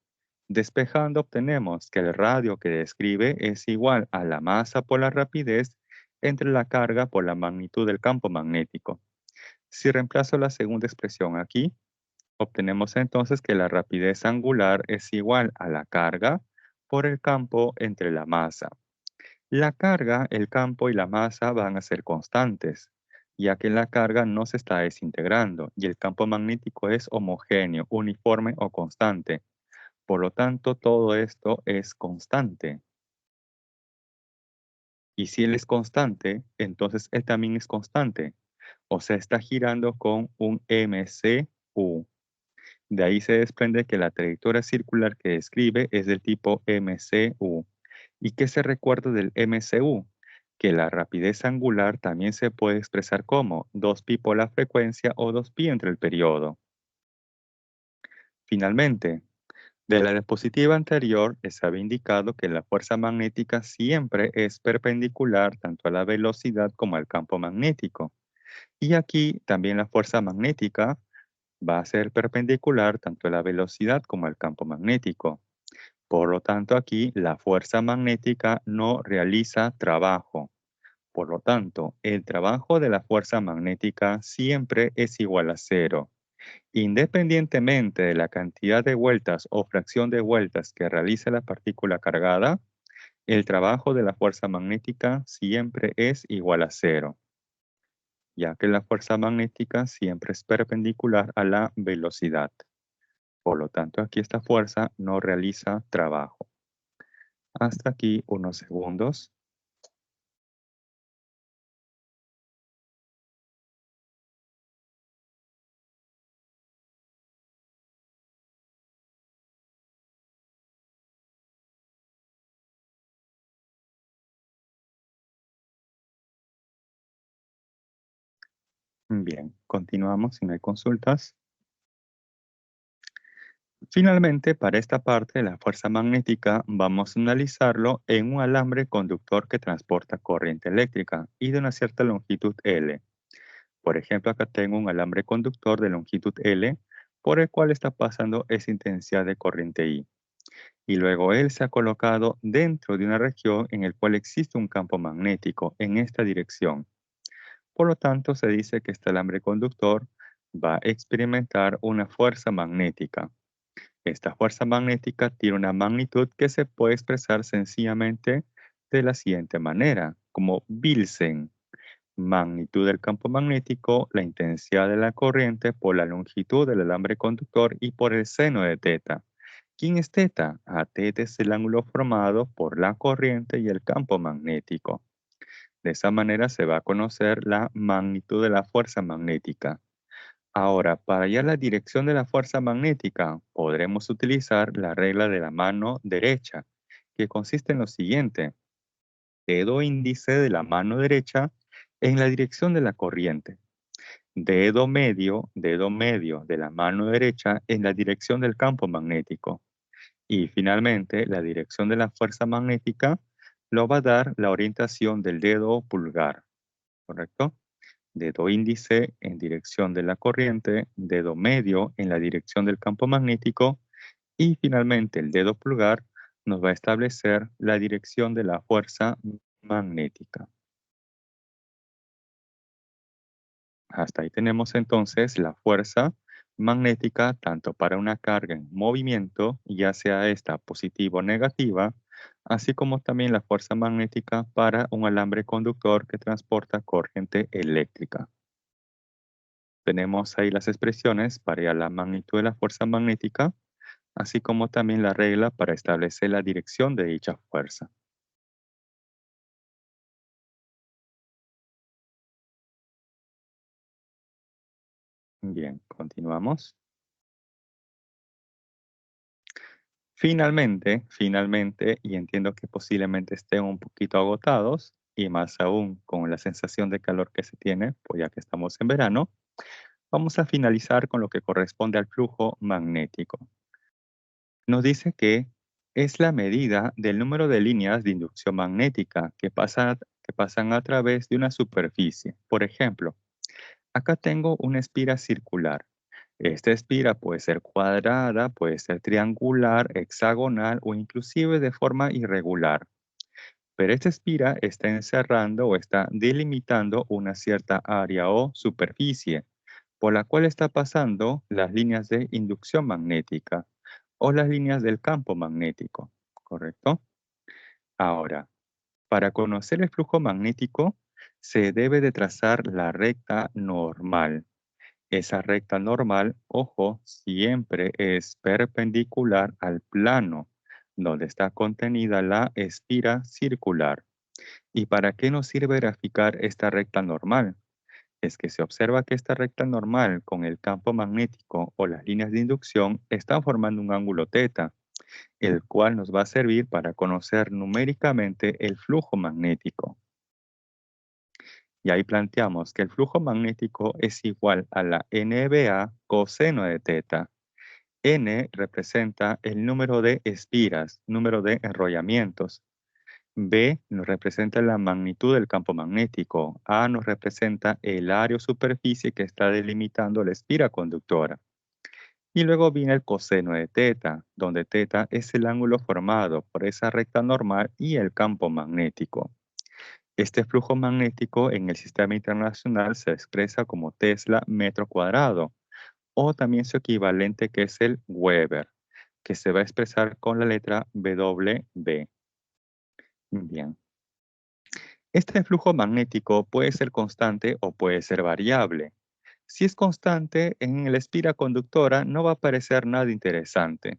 despejando obtenemos que el radio que describe es igual a la masa por la rapidez entre la carga por la magnitud del campo magnético. Si reemplazo la segunda expresión aquí, obtenemos entonces que la rapidez angular es igual a la carga por el campo entre la masa. La carga, el campo y la masa van a ser constantes, ya que la carga no se está desintegrando y el campo magnético es homogéneo, uniforme o constante. Por lo tanto, todo esto es constante. Y si él es constante, entonces él también es constante. O sea, está girando con un MCU. De ahí se desprende que la trayectoria circular que describe es del tipo MCU. ¿Y qué se recuerda del MCU? Que la rapidez angular también se puede expresar como 2pi por la frecuencia o 2pi entre el periodo. Finalmente, de la diapositiva anterior les había indicado que la fuerza magnética siempre es perpendicular tanto a la velocidad como al campo magnético. Y aquí también la fuerza magnética va a ser perpendicular tanto a la velocidad como al campo magnético. Por lo tanto, aquí la fuerza magnética no realiza trabajo. Por lo tanto, el trabajo de la fuerza magnética siempre es igual a cero. Independientemente de la cantidad de vueltas o fracción de vueltas que realice la partícula cargada, el trabajo de la fuerza magnética siempre es igual a cero, ya que la fuerza magnética siempre es perpendicular a la velocidad. Por lo tanto, aquí esta fuerza no realiza trabajo. Hasta aquí unos segundos. Bien, continuamos si no hay consultas. Finalmente, para esta parte de la fuerza magnética, vamos a analizarlo en un alambre conductor que transporta corriente eléctrica y de una cierta longitud L. Por ejemplo, acá tengo un alambre conductor de longitud L por el cual está pasando esa intensidad de corriente I. y luego él se ha colocado dentro de una región en la cual existe un campo magnético en esta dirección. Por lo tanto, se dice que este alambre conductor va a experimentar una fuerza magnética. Esta fuerza magnética tiene una magnitud que se puede expresar sencillamente de la siguiente manera, como Wilson: magnitud del campo magnético, la intensidad de la corriente por la longitud del alambre conductor y por el seno de teta. ¿Quién es teta? Teta es el ángulo formado por la corriente y el campo magnético. De esa manera se va a conocer la magnitud de la fuerza magnética. Ahora, para hallar la dirección de la fuerza magnética, podremos utilizar la regla de la mano derecha, que consiste en lo siguiente: dedo índice de la mano derecha en la dirección de la corriente, dedo medio de la mano derecha en la dirección del campo magnético, y finalmente la dirección de la fuerza magnética lo va a dar la orientación del dedo pulgar, ¿correcto? Dedo índice en dirección de la corriente, dedo medio en la dirección del campo magnético y finalmente el dedo pulgar nos va a establecer la dirección de la fuerza magnética. Hasta ahí tenemos entonces la fuerza magnética tanto para una carga en movimiento, ya sea esta positiva o negativa, así como también la fuerza magnética para un alambre conductor que transporta corriente eléctrica. Tenemos ahí las expresiones para la magnitud de la fuerza magnética, así como también la regla para establecer la dirección de dicha fuerza. Bien, continuamos. Finalmente, y entiendo que posiblemente estén un poquito agotados, y más aún con la sensación de calor que se tiene, pues ya que estamos en verano, vamos a finalizar con lo que corresponde al flujo magnético. Nos dice que es la medida del número de líneas de inducción magnética que pasan a través de una superficie. Por ejemplo, acá tengo una espira circular. Esta espira puede ser cuadrada, puede ser triangular, hexagonal o inclusive de forma irregular. Pero esta espira está encerrando o está delimitando una cierta área o superficie por la cual está pasando las líneas de inducción magnética o las líneas del campo magnético, ¿correcto? Ahora, para conocer el flujo magnético, se debe de trazar la recta normal. Esa recta normal, ojo, siempre es perpendicular al plano donde está contenida la espira circular. ¿Y para qué nos sirve graficar esta recta normal? Es que se observa que esta recta normal con el campo magnético o las líneas de inducción están formando un ángulo teta, el cual nos va a servir para conocer numéricamente el flujo magnético. Y ahí planteamos que el flujo magnético es igual a la NBA coseno de teta. N representa el número de espiras, número de enrollamientos. B nos representa la magnitud del campo magnético. A nos representa el área o superficie que está delimitando la espira conductora. Y luego viene el coseno de teta, donde teta es el ángulo formado por esa recta normal y el campo magnético. Este flujo magnético en el sistema internacional se expresa como Tesla metro cuadrado, o también su equivalente que es el Weber, que se va a expresar con la letra WB. Bien. Este flujo magnético puede ser constante o puede ser variable. Si es constante, en la espira conductora no va a aparecer nada interesante.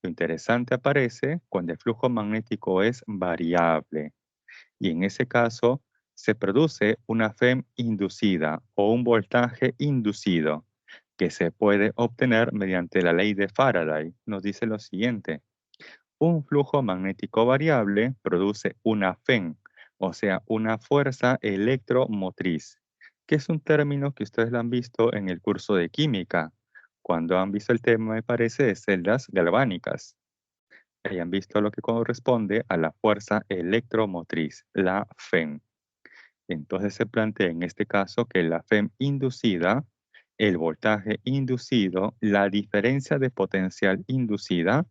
Lo interesante aparece cuando el flujo magnético es variable. Y en ese caso, se produce una FEM inducida o un voltaje inducido, que se puede obtener mediante la ley de Faraday. Nos dice lo siguiente: un flujo magnético variable produce una FEM, o sea, una fuerza electromotriz, que es un término que ustedes lo han visto en el curso de química, cuando han visto el tema, me parece, de celdas galvánicas. Hayan visto lo que corresponde a la fuerza electromotriz, la FEM. Entonces se plantea en este caso que la FEM inducida, el voltaje inducido, la diferencia de potencial inducida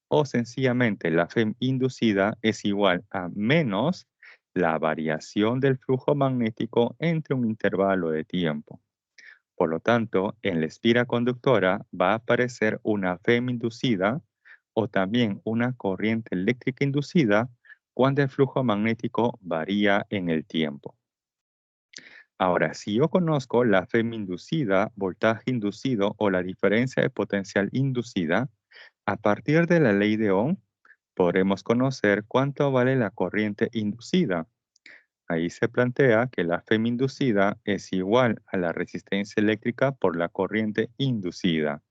O sencillamente la Fe inducida es igual a menos la variación del flujo magnético entre un intervalo de tiempo. Por lo tanto, en la espira conductora va a aparecer una FEM inducida o también una corriente eléctrica inducida cuando el flujo magnético varía en el tiempo. Ahora, si yo conozco la FEM inducida, voltaje inducido o la diferencia de potencial inducida, a partir de la ley de Ohm, podremos conocer cuánto vale la corriente inducida. Ahí se plantea que la FEM inducida es igual a la resistencia eléctrica por la corriente inducida.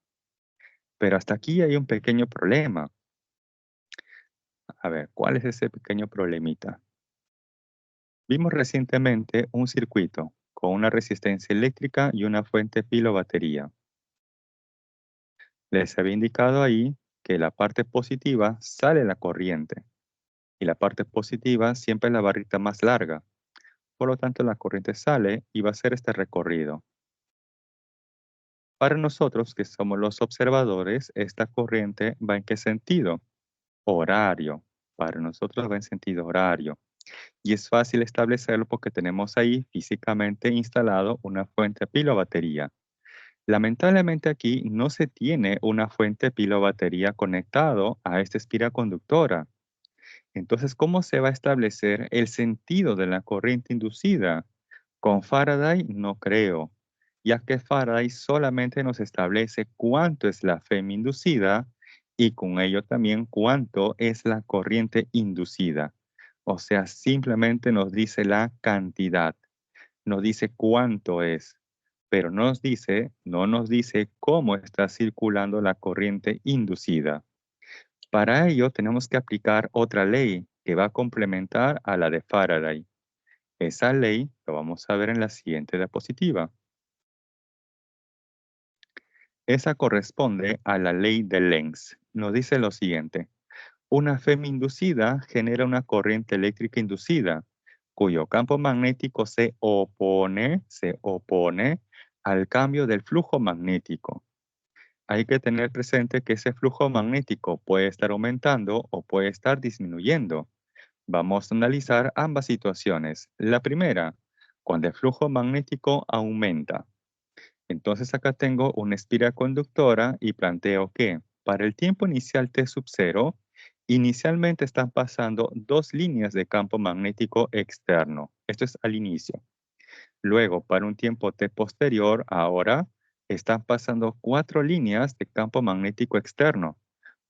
Pero hasta aquí hay un pequeño problema. A ver, ¿cuál es ese pequeño problemita? Vimos recientemente un circuito con una resistencia eléctrica y una fuente pilo-batería. Les había indicado ahí que la parte positiva sale la corriente y la parte positiva siempre es la barrita más larga. Por lo tanto, la corriente sale y va a hacer este recorrido. Para nosotros, que somos los observadores, esta corriente va en qué sentido? Horario. Para nosotros va en sentido horario. Y es fácil establecerlo porque tenemos ahí físicamente instalado una fuente pila-batería. Lamentablemente aquí no se tiene una fuente pila-batería conectado a esta espira conductora. Entonces, ¿cómo se va a establecer el sentido de la corriente inducida? Con Faraday no creo, ya que Faraday solamente nos establece cuánto es la FEM inducida y con ello también cuánto es la corriente inducida. O sea, simplemente nos dice la cantidad, nos dice cuánto es, pero no nos dice cómo está circulando la corriente inducida. Para ello tenemos que aplicar otra ley que va a complementar a la de Faraday. Esa ley lo vamos a ver en la siguiente diapositiva. Esa corresponde a la ley de Lenz. Nos dice lo siguiente. Una FEM inducida genera una corriente eléctrica inducida, cuyo campo magnético se opone al cambio del flujo magnético. Hay que tener presente que ese flujo magnético puede estar aumentando o puede estar disminuyendo. Vamos a analizar ambas situaciones. La primera, cuando el flujo magnético aumenta. Entonces acá tengo una espira conductora y planteo que para el tiempo inicial T sub 0, inicialmente están pasando dos líneas de campo magnético externo. Esto es al inicio. Luego, para un tiempo T posterior, ahora están pasando cuatro líneas de campo magnético externo.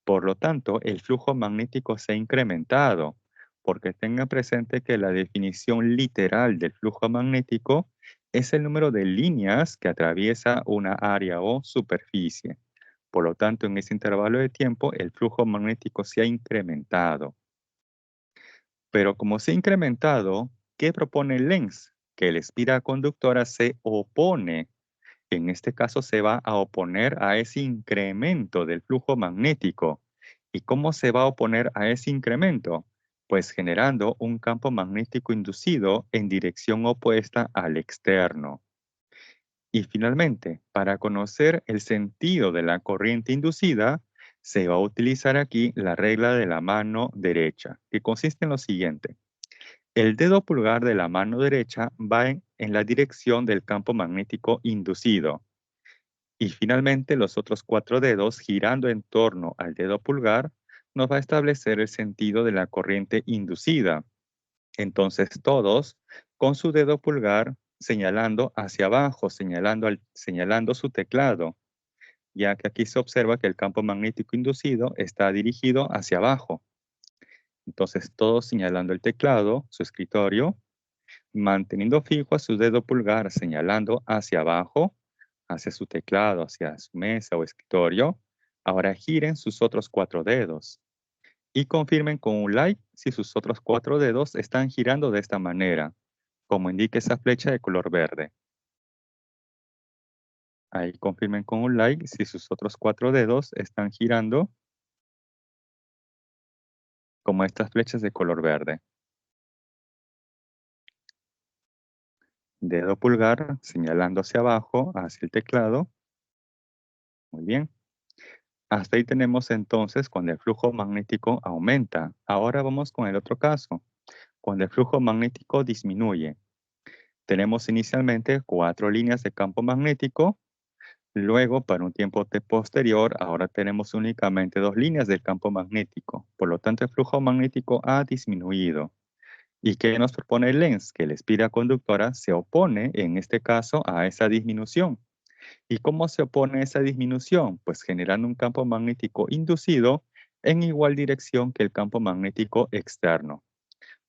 Por lo tanto, el flujo magnético se ha incrementado, porque tengan presente que la definición literal del flujo magnético es el número de líneas que atraviesa una área o superficie. Por lo tanto, en ese intervalo de tiempo, el flujo magnético se ha incrementado. Pero como se ha incrementado, ¿qué propone Lenz? Que la espira conductora se opone. En este caso se va a oponer a ese incremento del flujo magnético. ¿Y cómo se va a oponer a ese incremento? Pues generando un campo magnético inducido en dirección opuesta al externo. Y finalmente, para conocer el sentido de la corriente inducida, se va a utilizar aquí la regla de la mano derecha, que consiste en lo siguiente. El dedo pulgar de la mano derecha va en la dirección del campo magnético inducido. Y finalmente, los otros cuatro dedos, girando en torno al dedo pulgar, nos va a establecer el sentido de la corriente inducida. Entonces, todos, con su dedo pulgar, señalando hacia abajo, señalando su teclado, ya que aquí se observa que el campo magnético inducido está dirigido hacia abajo. Entonces, todos señalando el teclado, su escritorio, manteniendo fijo a su dedo pulgar señalando hacia abajo, hacia su teclado, hacia su mesa o escritorio. Ahora giren sus otros cuatro dedos y confirmen con un like si sus otros cuatro dedos están girando de esta manera, como indica esa flecha de color verde. Ahí confirmen con un like si sus otros cuatro dedos están girando como estas flechas de color verde. Dedo pulgar señalando hacia abajo, hacia el teclado. Muy bien. Hasta ahí tenemos entonces cuando el flujo magnético aumenta. Ahora vamos con el otro caso, cuando el flujo magnético disminuye. Tenemos inicialmente 4 líneas de campo magnético. Luego, para un tiempo posterior, ahora tenemos únicamente 2 líneas del campo magnético. Por lo tanto, el flujo magnético ha disminuido. ¿Y qué nos propone Lenz? Que la espira conductora se opone, en este caso, a esa disminución. ¿Y cómo se opone a esa disminución? Pues generando un campo magnético inducido en igual dirección que el campo magnético externo.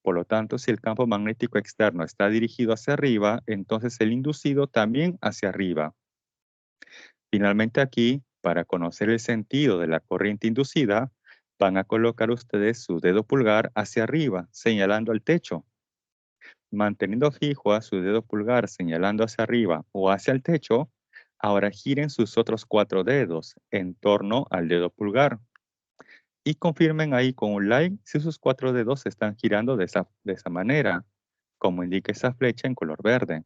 Por lo tanto, si el campo magnético externo está dirigido hacia arriba, entonces el inducido también hacia arriba. Finalmente aquí, para conocer el sentido de la corriente inducida, van a colocar ustedes su dedo pulgar hacia arriba, señalando al techo. Manteniendo fijo a su dedo pulgar señalando hacia arriba o hacia el techo, ahora giren sus otros 4 dedos en torno al dedo pulgar y confirmen ahí con un like si sus 4 dedos se están girando de esa manera, como indica esa flecha en color verde.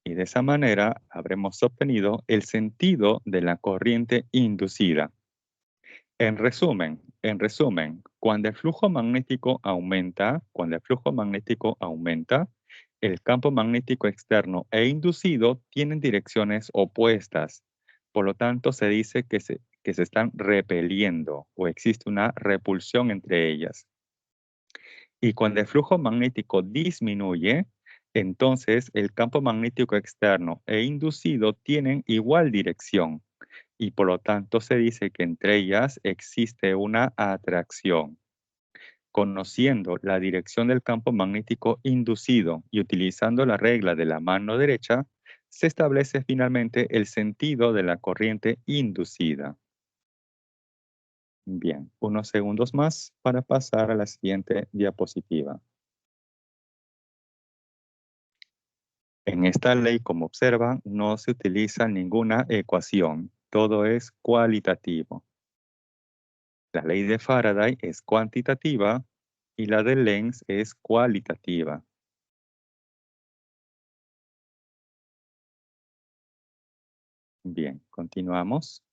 Y de esa manera habremos obtenido el sentido de la corriente inducida. En resumen, cuando el flujo magnético aumenta, el campo magnético externo e inducido tienen direcciones opuestas. Por lo tanto, se dice que se están repeliendo o existe una repulsión entre ellas. Y cuando el flujo magnético disminuye, entonces el campo magnético externo e inducido tienen igual dirección y por lo tanto se dice que entre ellas existe una atracción. Conociendo la dirección del campo magnético inducido y utilizando la regla de la mano derecha, se establece finalmente el sentido de la corriente inducida. Bien, unos segundos más para pasar a la siguiente diapositiva. En esta ley, como observan, no se utiliza ninguna ecuación, todo es cualitativo. La ley de Faraday es cuantitativa y la de Lenz es cualitativa. Bien, continuamos.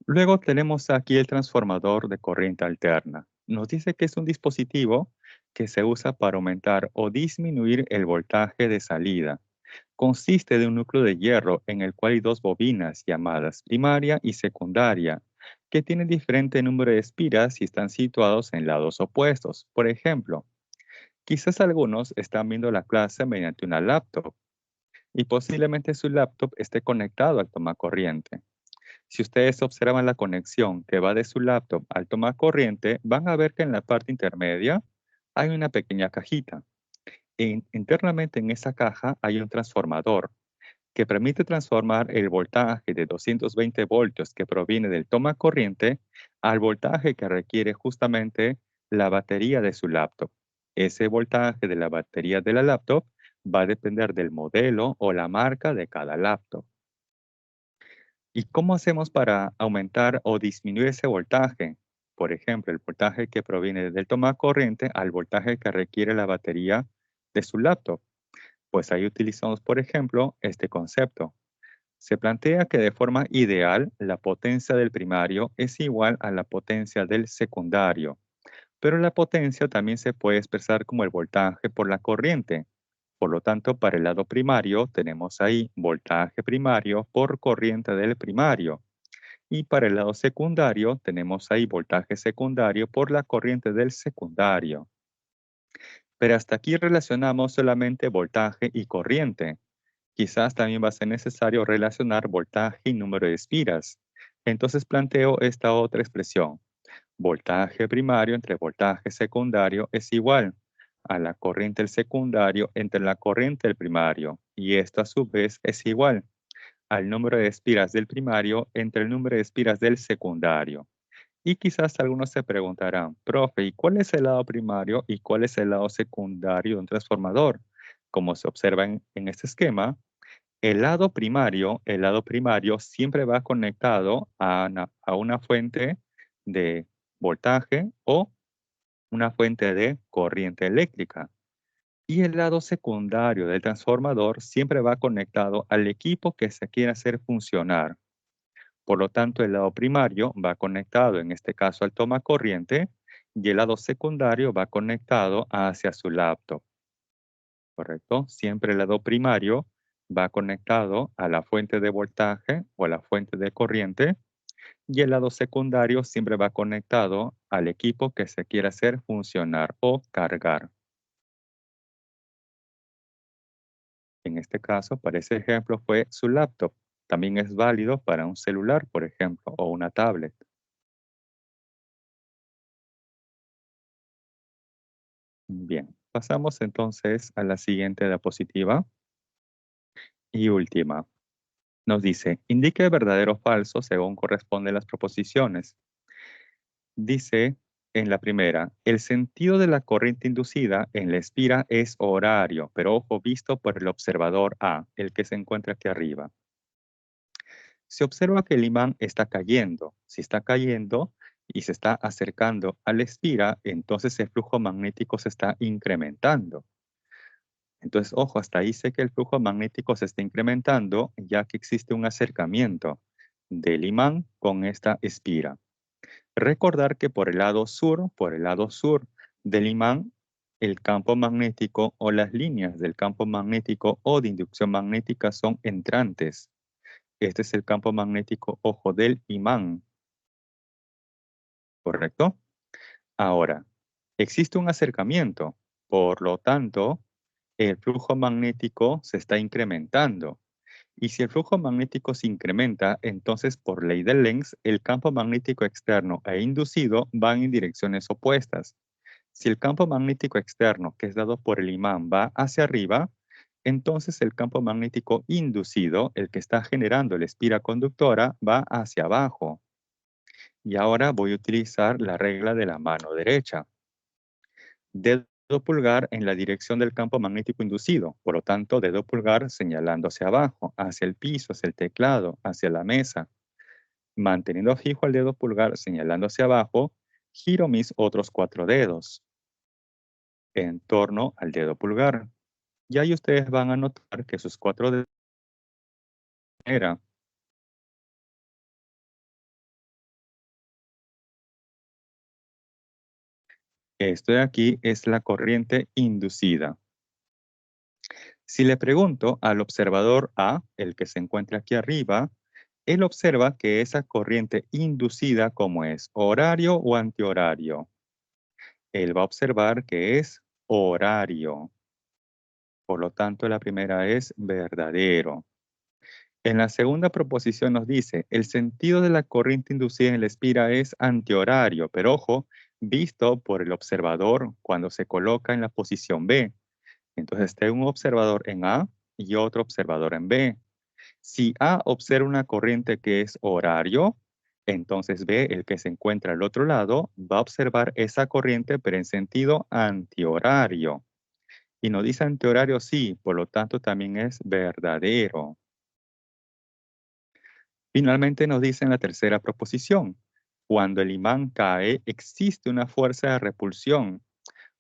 Luego tenemos aquí el transformador de corriente alterna. Nos dice que es un dispositivo que se usa para aumentar o disminuir el voltaje de salida. Consiste de un núcleo de hierro en el cual hay 2 bobinas llamadas primaria y secundaria, que tienen diferente número de espiras y están situados en lados opuestos. Por ejemplo, quizás algunos están viendo la clase mediante una laptop y posiblemente su laptop esté conectado al tomacorriente. Si ustedes observan la conexión que va de su laptop al tomacorriente, van a ver que en la parte intermedia hay una pequeña cajita. Internamente en esa caja hay un transformador que permite transformar el voltaje de 220 voltios que proviene del tomacorriente al voltaje que requiere justamente la batería de su laptop. Ese voltaje de la batería de la laptop va a depender del modelo o la marca de cada laptop. ¿Y cómo hacemos para aumentar o disminuir ese voltaje? Por ejemplo, el voltaje que proviene del tomacorriente al voltaje que requiere la batería de su laptop. Pues ahí utilizamos, por ejemplo, este concepto. Se plantea que de forma ideal la potencia del primario es igual a la potencia del secundario, pero la potencia también se puede expresar como el voltaje por la corriente. Por lo tanto, para el lado primario tenemos ahí voltaje primario por corriente del primario. Y para el lado secundario tenemos ahí voltaje secundario por la corriente del secundario. Pero hasta aquí relacionamos solamente voltaje y corriente. Quizás también va a ser necesario relacionar voltaje y número de espiras. Entonces planteo esta otra expresión. Voltaje primario entre voltaje secundario es igual a la corriente del secundario entre la corriente del primario. Y esto a su vez es igual al número de espiras del primario entre el número de espiras del secundario. Y quizás algunos se preguntarán, profe, ¿y cuál es el lado primario y cuál es el lado secundario de un transformador? Como se observa en este esquema, el lado primario siempre va conectado a una fuente de voltaje o una fuente de corriente eléctrica. Y el lado secundario del transformador siempre va conectado al equipo que se quiere hacer funcionar. Por lo tanto, el lado primario va conectado, en este caso, al toma corriente, y el lado secundario va conectado hacia su laptop, ¿correcto? Siempre el lado primario va conectado a la fuente de voltaje o a la fuente de corriente, y el lado secundario siempre va conectado al equipo que se quiere hacer funcionar o cargar. En este caso, para ese ejemplo, fue su laptop. También es válido para un celular, por ejemplo, o una tablet. Bien, pasamos entonces a la siguiente diapositiva y última. Nos dice, indique verdadero o falso según corresponden las proposiciones. Dice en la primera, el sentido de la corriente inducida en la espira es horario, pero ojo, visto por el observador A, el que se encuentra aquí arriba. Se observa que el imán está cayendo. Si está cayendo y se está acercando a la espira, entonces el flujo magnético se está incrementando. Entonces, ojo, hasta ahí sé que el flujo magnético se está incrementando ya que existe un acercamiento del imán con esta espira. Recordar que por el lado sur del imán, el campo magnético o las líneas del campo magnético o de inducción magnética son entrantes. Este es el campo magnético, ojo, del imán, ¿correcto? Ahora, existe un acercamiento, por lo tanto, el flujo magnético se está incrementando. Y si el flujo magnético se incrementa, entonces por ley de Lenz, el campo magnético externo e inducido van en direcciones opuestas. Si el campo magnético externo, que es dado por el imán, va hacia arriba, entonces el campo magnético inducido, el que está generando la espira conductora, va hacia abajo. Y ahora voy a utilizar la regla de la mano derecha. Dedo pulgar en la dirección del campo magnético inducido, por lo tanto, dedo pulgar señalando hacia abajo, hacia el piso, hacia el teclado, hacia la mesa. Manteniendo fijo el dedo pulgar señalando hacia abajo, giro mis otros 4 dedos en torno al dedo pulgar. Y ahí ustedes van a notar que sus 4 dedos eran. Esto de aquí es la corriente inducida. Si le pregunto al observador A, el que se encuentra aquí arriba, él observa que esa corriente inducida, ¿cómo es? ¿Horario o antihorario? Él va a observar que es horario. Por lo tanto, la primera es verdadero. En la segunda proposición nos dice, el sentido de la corriente inducida en la espira es antihorario, pero ojo, visto por el observador cuando se coloca en la posición B. Entonces, tengo un observador en A y otro observador en B. Si A observa una corriente que es horario, entonces B, el que se encuentra al otro lado, va a observar esa corriente, pero en sentido antihorario. Y nos dice antihorario sí, por lo tanto también es verdadero. Finalmente nos dice en la tercera proposición, cuando el imán cae, existe una fuerza de repulsión,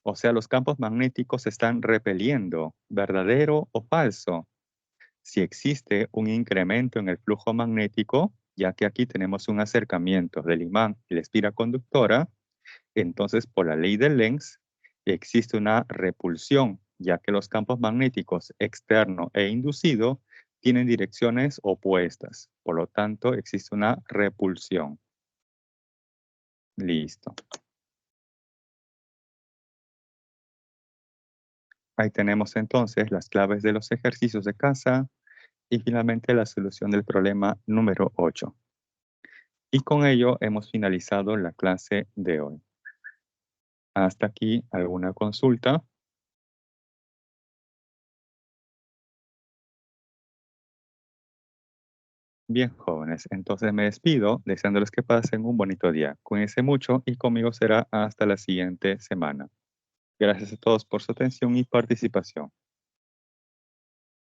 o sea, los campos magnéticos se están repeliendo, ¿verdadero o falso? Si existe un incremento en el flujo magnético, ya que aquí tenemos un acercamiento del imán y la espira conductora, entonces por la ley de Lenz existe una repulsión, ya que los campos magnéticos externo e inducido tienen direcciones opuestas. Por lo tanto, existe una repulsión. Listo. Ahí tenemos entonces las claves de los ejercicios de casa y finalmente la solución del problema número 8. Y con ello hemos finalizado la clase de hoy. Hasta aquí, ¿alguna consulta? Bien, jóvenes, entonces me despido deseándoles que pasen un bonito día. Cuídense mucho y conmigo será hasta la siguiente semana. Gracias a todos por su atención y participación.